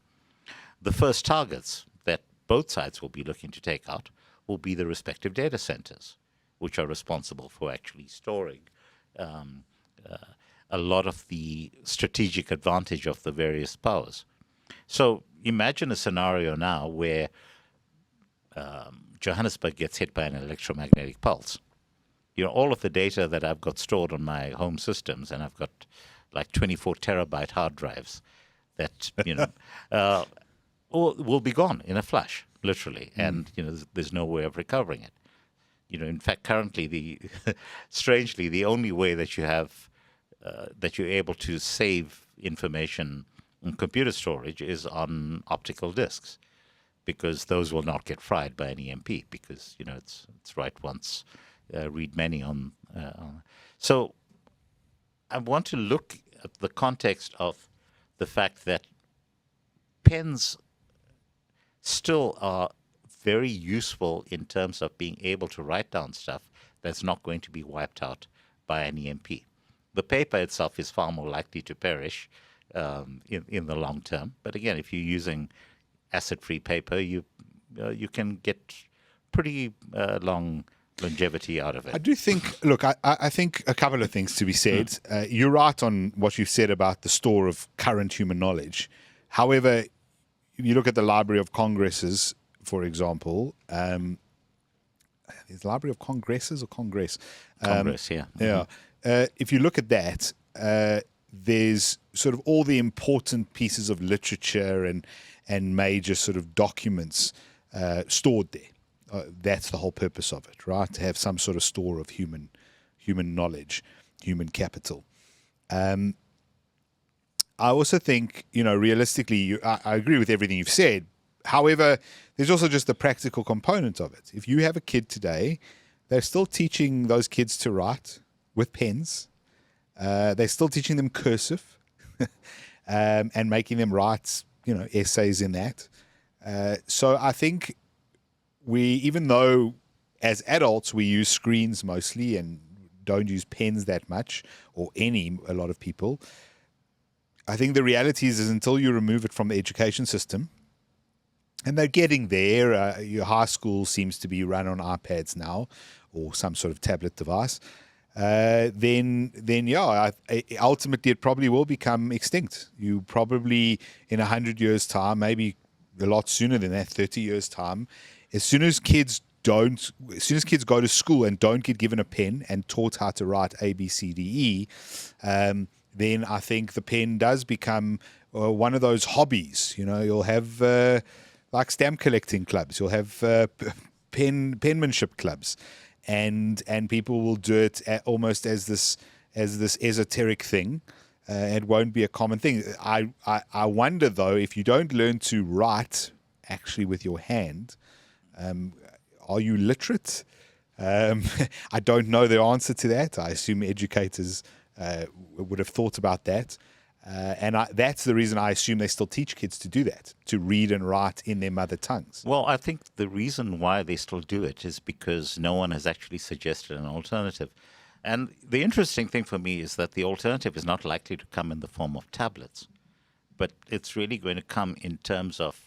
the first targets that both sides will be looking to take out will be the respective data centers, which are responsible for actually storing a lot of the strategic advantage of the various powers. So imagine a scenario now where Johannesburg gets hit by an electromagnetic pulse. All of the data that I've got stored on my home systems, and I've got like 24 terabyte hard drives that, will be gone in a flash, literally. And, there's no way of recovering it. In fact, currently, strangely, the only way that you have, that you're able to save information in computer storage is on optical disks, because those will not get fried by an EMP, because, it's write once, read many on. So I want to look at the context of the fact that pens still are very useful in terms of being able to write down stuff that's not going to be wiped out by an EMP. The paper itself is far more likely to perish in the long term. But again, if you're using acid-free paper, you can get pretty long longevity out of it. I do think, look, I think a couple of things to be said. You're right on what you've said about the store of current human knowledge. However, you look at the Library of Congresses, for example. Is the Library of Congresses or Congress? Congress, yeah. Yeah. If you look at that, there's sort of all the important pieces of literature and major sort of documents stored there. That's the whole purpose of it, right? To have some sort of store of human knowledge, human capital. I also think, realistically, I agree with everything you've said. However, there's also just the practical component of it. If you have a kid today, they're still teaching those kids to write with pens. They're still teaching them cursive and making them write, essays in that. So I think even though as adults we use screens mostly and don't use pens that much, or a lot of people, I think the reality is until you remove it from the education system, and they're getting there, your high school seems to be run on iPads now, or some sort of tablet device, then ultimately it probably will become extinct. You probably, in 100 years' time, maybe a lot sooner than that, 30 years' time, as soon as kids as soon as kids go to school and don't get given a pen and taught how to write A, B, C, D, E, then I think the pen does become one of those hobbies. You'll have like stamp collecting clubs. You'll have penmanship clubs, and people will do it almost as this esoteric thing. It won't be a common thing. I wonder though, if you don't learn to write actually with your hand, are you literate? I don't know the answer to that. I assume educators would have thought about that. And that's the reason I assume they still teach kids to do that, to read and write in their mother tongues. Well, I think the reason why they still do it is because no one has actually suggested an alternative. And the interesting thing for me is that the alternative is not likely to come in the form of tablets, but it's really going to come in terms of,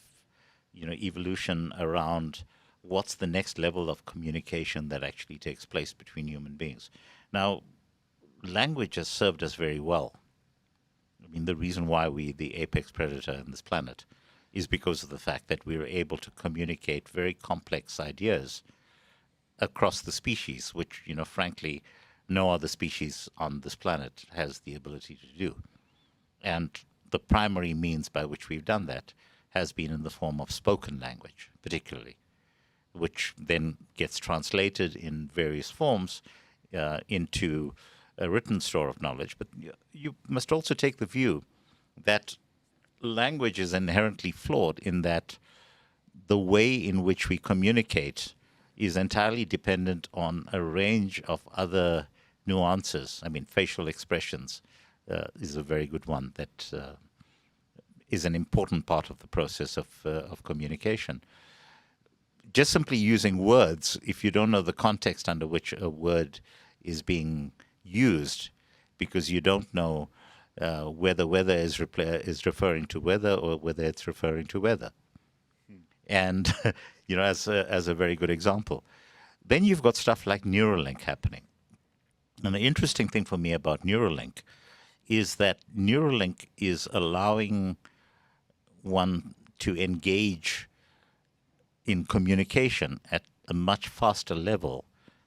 evolution around what's the next level of communication that actually takes place between human beings. Now, language has served us very well. I mean, the reason why we're the apex predator on this planet is because of the fact that we are able to communicate very complex ideas across the species, which, frankly, no other species on this planet has the ability to do. And the primary means by which we've done that has been in the form of spoken language, particularly, which then gets translated in various forms into a written store of knowledge. But you must also take the view that language is inherently flawed in that the way in which we communicate is entirely dependent on a range of other nuances. I mean, facial expressions is a very good one that is an important part of the process of communication. Just simply using words, if you don't know the context under which a word is being used, because you don't know whether weather is referring to weather or whether it's referring to weather. And, as a very good example. Then you've got stuff like Neuralink happening. And the interesting thing for me about Neuralink is that Neuralink is allowing one to engage in communication at a much faster level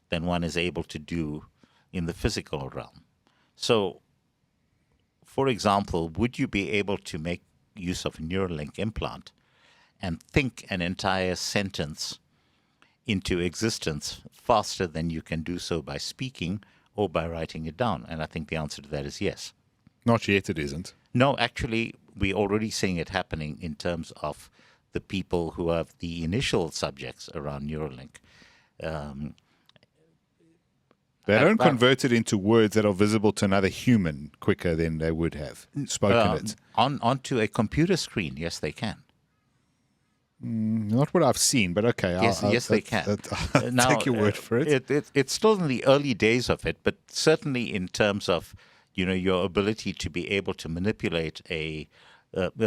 than one is able to do in the physical realm. So, for example, would you be able to make use of a Neuralink implant and think an entire sentence into existence faster than you can do so by speaking or by writing it down? And I think the answer to that is yes. Not yet, it isn't. No, actually, we're already seeing it happening in terms of the people who are the initial subjects around Neuralink. They don't convert it into words that are visible to another human quicker than they would have spoken it. Onto a computer screen, yes, they can. Not what I've seen, but okay. Yes, they can. I'll Now, take your word for it. It's still in the early days of it, but certainly in terms of your ability to be able to manipulate a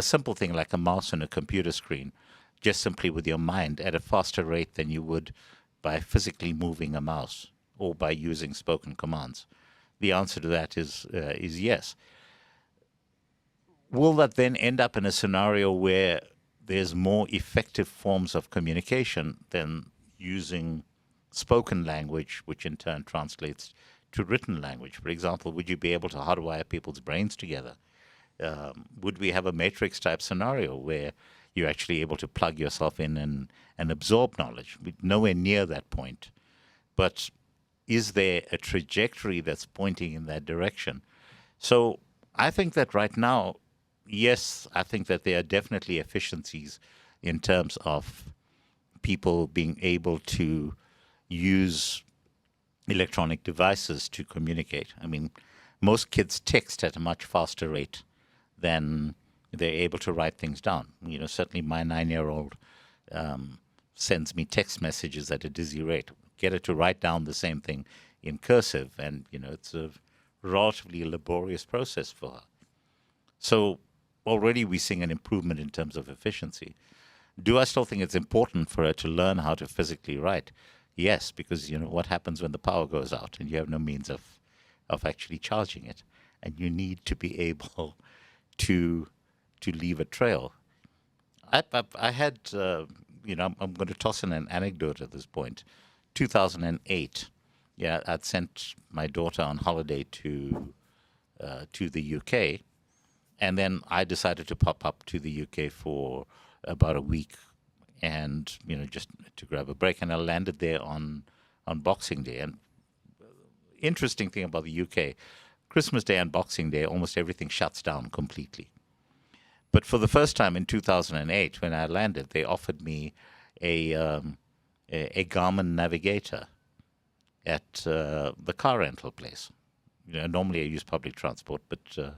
simple thing like a mouse on a computer screen, just simply with your mind at a faster rate than you would by physically moving a mouse or by using spoken commands. The answer to that is yes. Will that then end up in a scenario where there's more effective forms of communication than using spoken language, which in turn translates to written language? For example, would you be able to hardwire people's brains together? Would we have a matrix type scenario where you're actually able to plug yourself in and absorb knowledge? We're nowhere near that point. But is there a trajectory that's pointing in that direction? So I think that right now, yes, I think that there are definitely efficiencies in terms of people being able to use electronic devices to communicate. I mean, most kids text at a much faster rate than they're able to write things down. Certainly my 9-year-old sends me text messages at a dizzy rate. Get her to write down the same thing in cursive, and, it's a relatively laborious process for her. So already we're seeing an improvement in terms of efficiency. Do I still think it's important for her to learn how to physically write? Yes, because what happens when the power goes out and you have no means of actually charging it, and you need to be able to leave a trail. I had I'm going to toss in an anecdote at this point. 2008, yeah, I'd sent my daughter on holiday to the UK, and then I decided to pop up to the UK for about a week, and just to grab a break. And I landed there on Boxing Day. And interesting thing about the UK, Christmas Day and Boxing Day, almost everything shuts down completely. But for the first time in 2008, when I landed, they offered me a Garmin Navigator at the car rental place. Normally I use public transport, but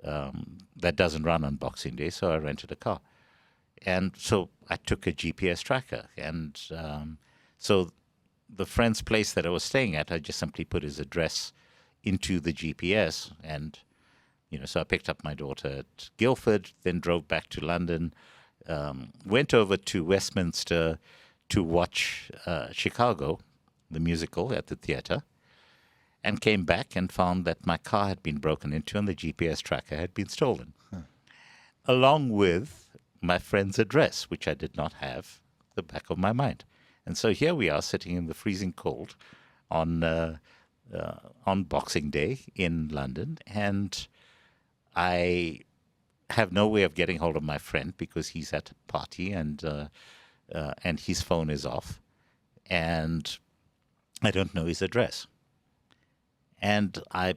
that doesn't run on Boxing Day, so I rented a car. And so I took a GPS tracker. And so the friend's place that I was staying at, I just simply put his address into the GPS. And, so I picked up my daughter at Guildford, then drove back to London, went over to Westminster to watch Chicago, the musical, at the theater, and came back and found that my car had been broken into and the GPS tracker had been stolen, along with my friend's address, which I did not have at the back of my mind. And so here we are sitting in the freezing cold on Boxing Day in London, and I have no way of getting hold of my friend because he's at a party and his phone is off, and I don't know his address. And I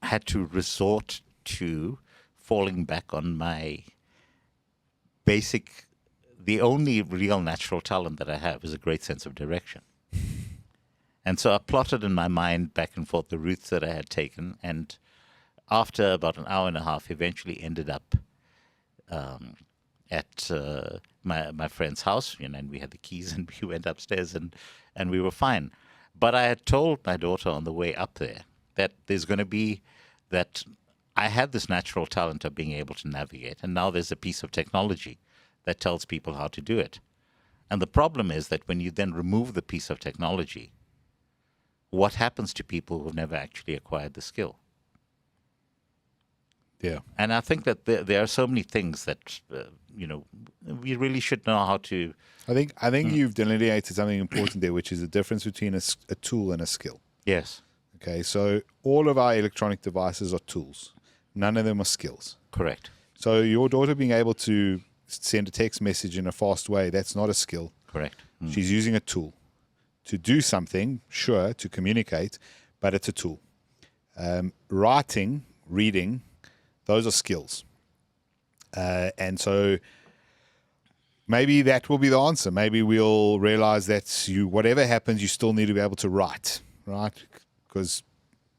had to resort to falling back on my the only real natural talent that I have is a great sense of direction. And so I plotted in my mind back and forth the routes that I had taken, and after about an hour and a half, eventually ended up at my friend's house, and we had the keys, and we went upstairs, and we were fine. But I had told my daughter on the way up there that there's going to be that I had this natural talent of being able to navigate, and now there's a piece of technology that tells people how to do it. And the problem is that when you then remove the piece of technology, what happens to people who've never actually acquired the skill? Yeah. And I think that there are so many things that, we really should know how to. I think you've delineated something important there, which is the difference between a tool and a skill. Yes. Okay, so all of our electronic devices are tools. None of them are skills. Correct. So your daughter being able to send a text message in a fast way, that's not a skill. Correct. She's using a tool to do something, sure, to communicate, but it's a tool. Writing, reading, those are skills. And so maybe that will be the answer. Maybe we'll realize that whatever happens, you still need to be able to write, right? Because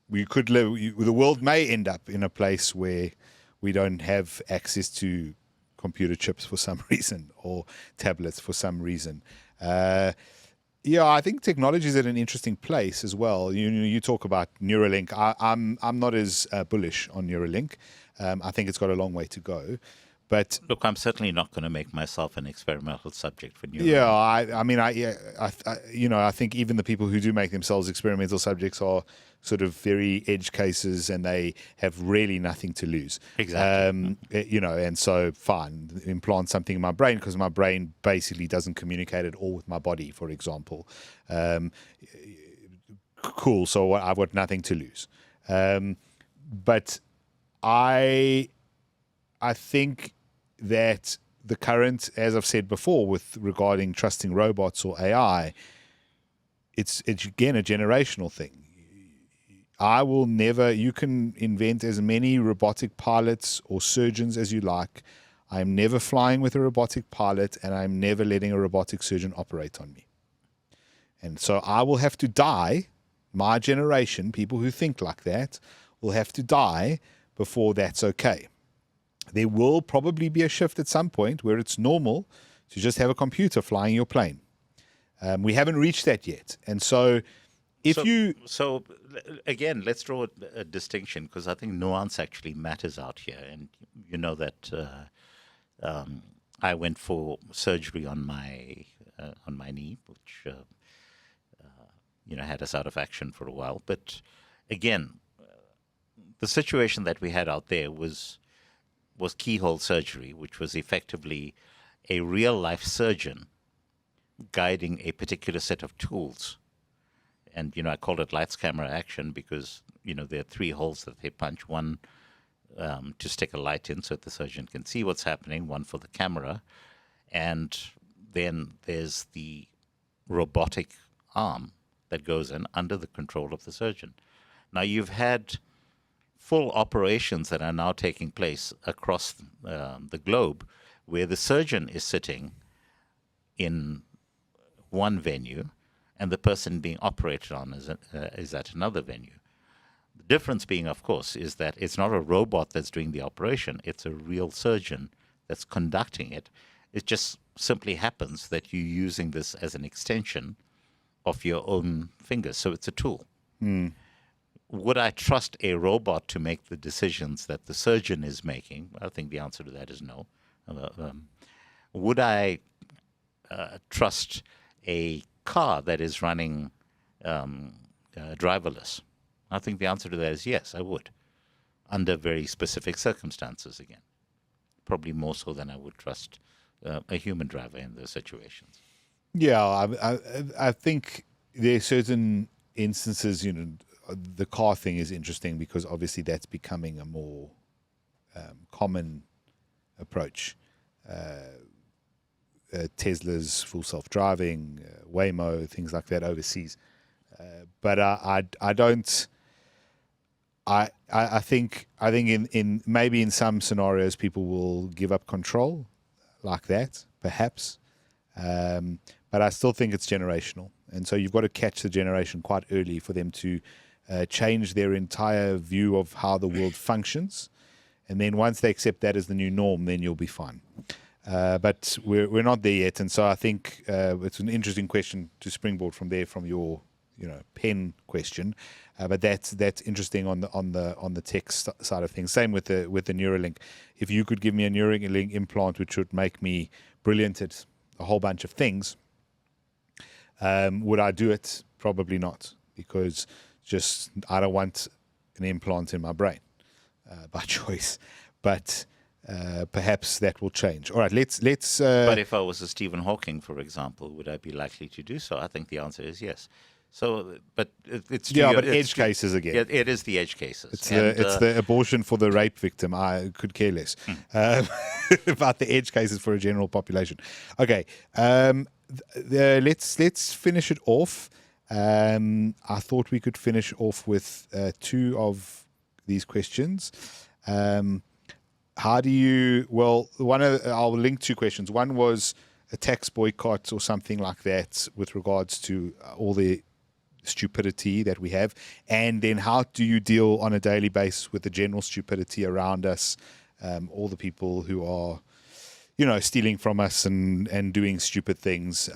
we could the world may end up in a place where we don't have access to computer chips for some reason or tablets for some reason. I think technology is at an interesting place as well. You talk about Neuralink. I'm not as bullish on Neuralink. I think it's got a long way to go. But look, I'm certainly not going to make myself an experimental subject for Neuralink. Yeah, I think even the people who do make themselves experimental subjects are sort of very edge cases, and they have really nothing to lose. Exactly. And so fine, implant something in my brain because my brain basically doesn't communicate at all with my body, for example. Cool. So I've got nothing to lose. But I think that the current, as I've said before, with regarding trusting robots or AI, it's again a generational thing. I will never, you can invent as many robotic pilots or surgeons as you like. I'm never flying with a robotic pilot, and I'm never letting a robotic surgeon operate on me. And so I will have to die, my generation, people who think like that, will have to die before that's okay. There will probably be a shift at some point where it's normal to just have a computer flying your plane. We haven't reached that yet. And so So again, let's draw a distinction, because I think nuance actually matters out here. And you know that I went for surgery on my knee, which had us out of action for a while. But again, the situation that we had out there was keyhole surgery, which was effectively a real life surgeon guiding a particular set of tools. And, I called it lights, camera, action because, there are three holes that they punch. One to stick a light in so that the surgeon can see what's happening, one for the camera. And then there's the robotic arm that goes in under the control of the surgeon. Now, you've had full operations that are now taking place across the globe where the surgeon is sitting in one venue and the person being operated on is at another venue. The difference being, of course, is that it's not a robot that's doing the operation. It's a real surgeon that's conducting it. It just simply happens that you're using this as an extension of your own fingers. So it's a tool. Would I trust a robot to make the decisions that the surgeon is making? I think the answer to that is no. Would I trust a car that is running driverless? I think the answer to that is yes, I would, under very specific circumstances again. Probably more so than I would trust a human driver in those situations. Yeah, I think there are certain instances, the car thing is interesting because obviously that's becoming a more common approach. Tesla's full self-driving, Waymo, things like that overseas. But I don't. I think in maybe in some scenarios people will give up control like that, perhaps. But I still think it's generational, and so you've got to catch the generation quite early for them to change their entire view of how the world functions, and then once they accept that as the new norm, then you'll be fine. But we're not there yet, and so I think it's an interesting question to springboard from there from your pen question. But that's interesting on the tech side of things. Same with the Neuralink. If you could give me a Neuralink implant which would make me brilliant at a whole bunch of things, would I do it? Probably not, because just I don't want an implant in my brain by choice. But perhaps that will change. All right, let's. But if I was a Stephen Hawking, for example, would I be likely to do so? I think the answer is yes. So, but it's but edge cases again. Yeah, it is the edge cases. It's the abortion for the rape victim. I could care less about the edge cases for a general population. Okay, let's finish it off. I thought we could finish off with two of these questions. How do you? Well, I'll link two questions. One was a tax boycott or something like that with regards to all the stupidity that we have, and then how do you deal on a daily basis with the general stupidity around us, all the people who are stealing from us and doing stupid things.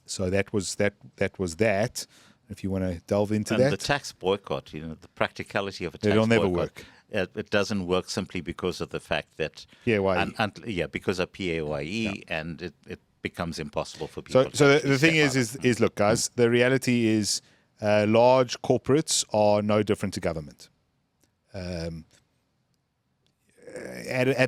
So that was that. If you want to delve into that, the tax boycott, the practicality of a tax it'll boycott, never work. It doesn't work simply because of the fact that PAYE. Because of PAYE, and it becomes impossible for people. So the thing is, look, guys, the reality is, large corporates are no different to government. At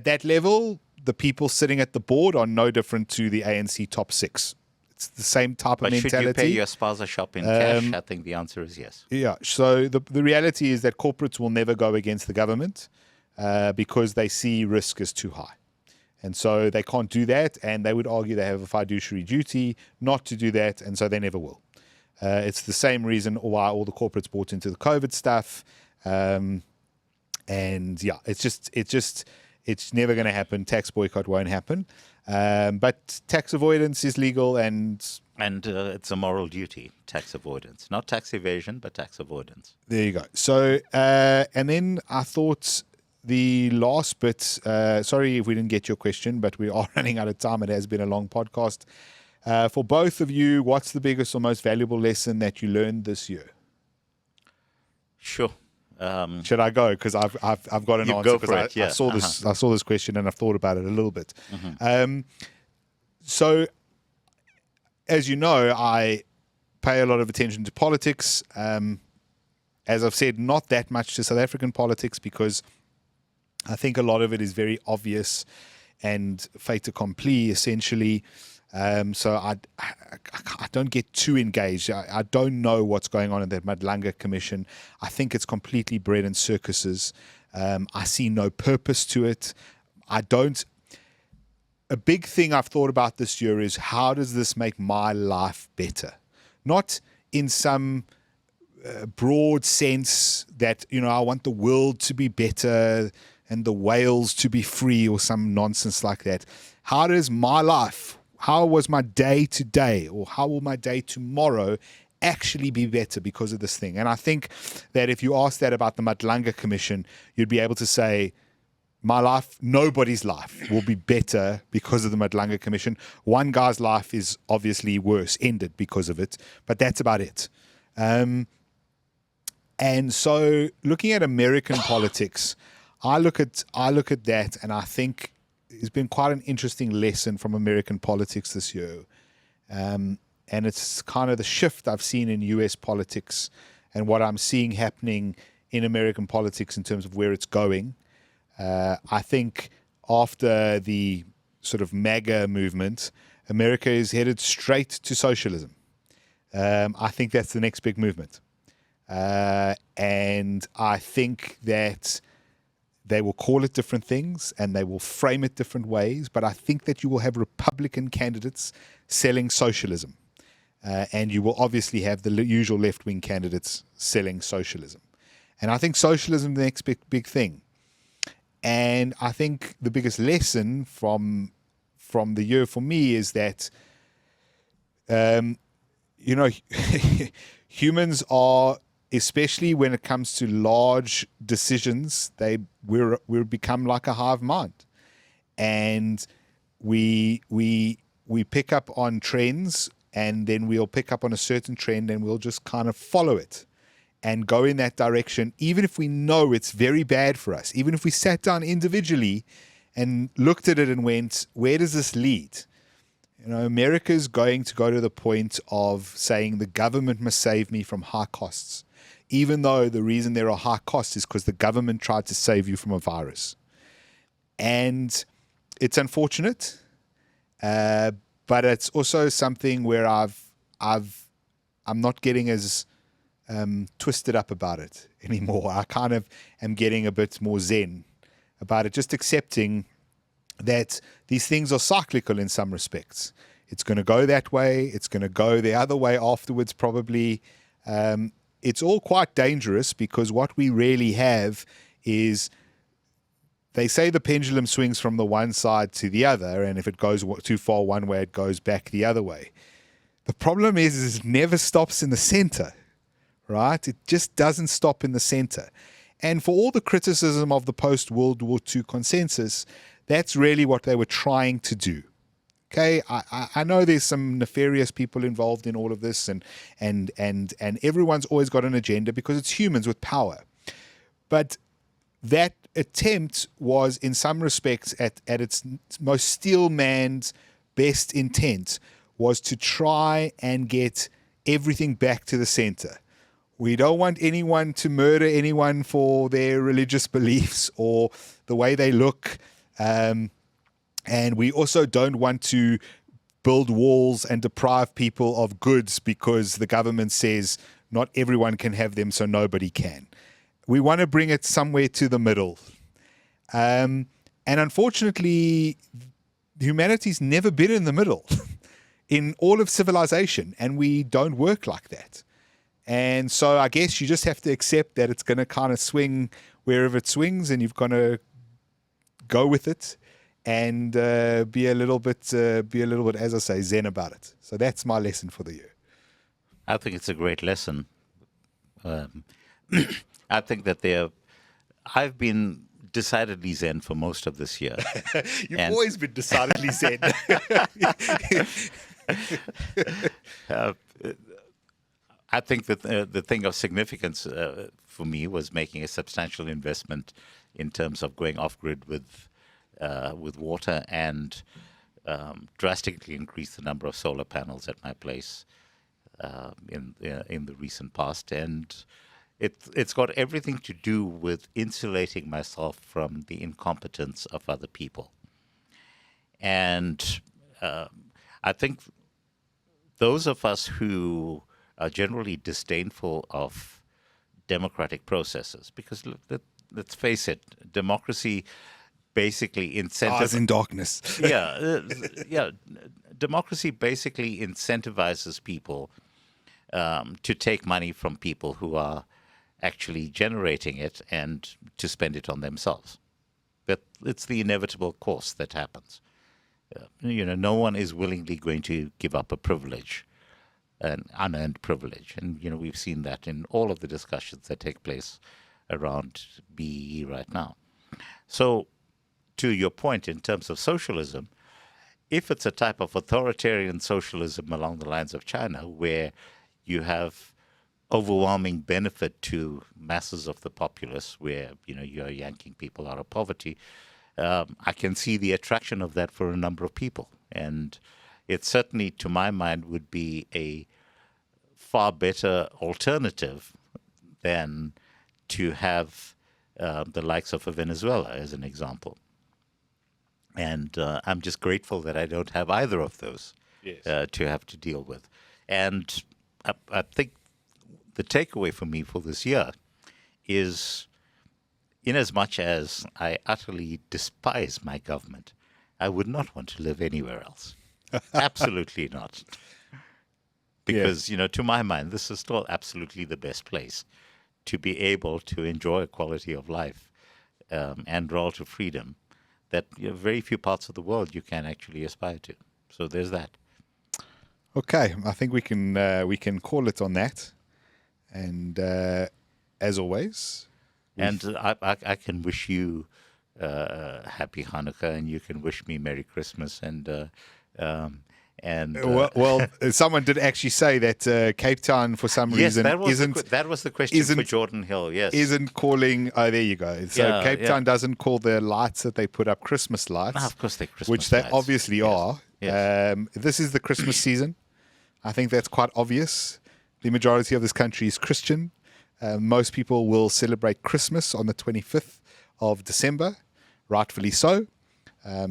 that level, the people sitting at the board are no different to the ANC top six. It's the same type of mentality. Should you pay your spaza shop in cash? I think the answer is yes. Yeah. So the reality is that corporates will never go against the government because they see risk as too high. And so they can't do that, and they would argue they have a fiduciary duty not to do that, and so they never will. It's the same reason why all the corporates bought into the COVID stuff. And yeah, it's never going to happen. Tax boycott won't happen. But tax avoidance is legal, and it's a moral duty, tax avoidance. Not tax evasion, but tax avoidance. There you go. So, and then I thought the last bit, sorry if we didn't get your question, but we are running out of time. It has been a long podcast. For both of you, what's the biggest or most valuable lesson that you learned this year? Sure. Should I go? Because I've got an answer. Go for it. I saw this. I saw this question and I've thought about it a little bit. So, as you know, I pay a lot of attention to politics. As I've said, not that much to South African politics because I think a lot of it is very obvious and fait accompli, essentially. So I don't get too engaged. I don't know what's going on in that Madlanga Commission. I think it's completely bread and circuses. I see no purpose to it. A big thing I've thought about this year is, how does this make my life better? Not in some broad sense that, I want the world to be better and the whales to be free or some nonsense like that. How was my day today, or how will my day tomorrow actually be better because of this thing? And I think that if you ask that about the Madlanga Commission, you'd be able to say, my life, nobody's life will be better because of the Madlanga Commission. One guy's life is obviously worse, ended because of it, but that's about it. And so, looking at American politics, I look at that, and I think it's been quite an interesting lesson from American politics this year. And it's kind of the shift I've seen in US politics and what I'm seeing happening in American politics in terms of where it's going. I think after the sort of MAGA movement, America is headed straight to socialism. I think that's the next big movement. And I think that they will call it different things and they will frame it different ways, but I think that you will have Republican candidates selling socialism. And you will obviously have the usual left-wing candidates selling socialism. And I think socialism is the next big thing. And I think the biggest lesson from the year for me is that, humans are, especially when it comes to large decisions, we're become like a hive mind, and we pick up on trends, and then we'll pick up on a certain trend, and we'll just kind of follow it and go in that direction, even if we know it's very bad for us. Even if we sat down individually and looked at it and went, where does this lead? America's going to go to the point of saying the government must save me from high costs, even though the reason there are high costs is because the government tried to save you from a virus. And it's unfortunate, but it's also something where I'm not getting as twisted up about it anymore. I kind of am getting a bit more zen about it, just accepting that these things are cyclical in some respects. It's going to go that way. It's going to go the other way afterwards, probably. It's all quite dangerous, because what we really have is, they say the pendulum swings from the one side to the other, and if it goes too far one way, it goes back the other way. The problem is it never stops in the center, right? It just doesn't stop in the center. And for all the criticism of the post-World War II consensus, that's really what they were trying to do. Okay, I know there's some nefarious people involved in all of this, and everyone's always got an agenda because it's humans with power. But that attempt was, in some respects, at its most steel-manned best intent, was to try and get everything back to the center. We don't want anyone to murder anyone for their religious beliefs or the way they look. And we also don't want to build walls and deprive people of goods because the government says not everyone can have them, so nobody can. We want to bring it somewhere to the middle. And unfortunately, humanity's never been in the middle in all of civilization, and we don't work like that. And so I guess you just have to accept that it's going to kind of swing wherever it swings, and you've got to go with it and be a little bit, as I say, zen about it. So that's my lesson for the year. I think it's a great lesson. I think that I've been decidedly zen for most of this year. You've always been decidedly zen. I think that the thing of significance for me was making a substantial investment in terms of going off-grid with water, and drastically increase the number of solar panels at my place in the recent past. And it's got everything to do with insulating myself from the incompetence of other people. And I think those of us who are generally disdainful of democratic processes, because let's face it, democracy basically Stars in darkness. yeah, democracy basically incentivizes people to take money from people who are actually generating it and to spend it on themselves. But it's the inevitable course that happens. No one is willingly going to give up a privilege, an unearned privilege. And, we've seen that in all of the discussions that take place around BEE right now. So, to your point in terms of socialism, if it's a type of authoritarian socialism along the lines of China, where you have overwhelming benefit to masses of the populace, where you're yanking people out of poverty, I can see the attraction of that for a number of people, and it certainly, to my mind, would be a far better alternative than to have the likes of a Venezuela, as an example. And I'm just grateful that I don't have either of those to have to deal with. And I think the takeaway for me for this year is, in as much as I utterly despise my government, I would not want to live anywhere else. Absolutely not. Because, to my mind, this is still absolutely the best place to be able to enjoy a quality of life and relative freedom that very few parts of the world you can actually aspire to. So there's that. Okay, I think we can call it on that. And as always, and I can wish you happy Hanukkah, and you can wish me Merry Christmas, and well, someone did actually say that Cape Town, for some reason, that was the question for Jordan Hill. Yes, isn't calling. Oh, there you go. So Cape Town doesn't call their lights that they put up Christmas lights. No, of course they're Christmas which they lights. obviously are. Yes. This is the Christmas season. I think that's quite obvious. The majority of this country is Christian. Most people will celebrate Christmas on the 25th of December, rightfully so.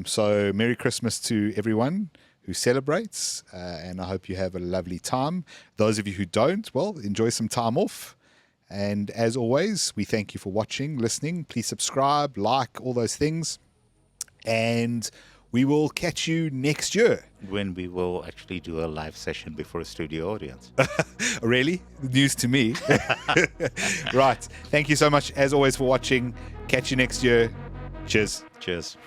So Merry Christmas to everyone who celebrates, and I hope you have a lovely time. Those of you who don't, well, enjoy some time off. And as always, we thank you for watching, listening. Please subscribe, like, all those things. And we will catch you next year. When we will actually do a live session before a studio audience. Really? News to me. Right. Thank you so much, as always, for watching. Catch you next year. Cheers. Cheers.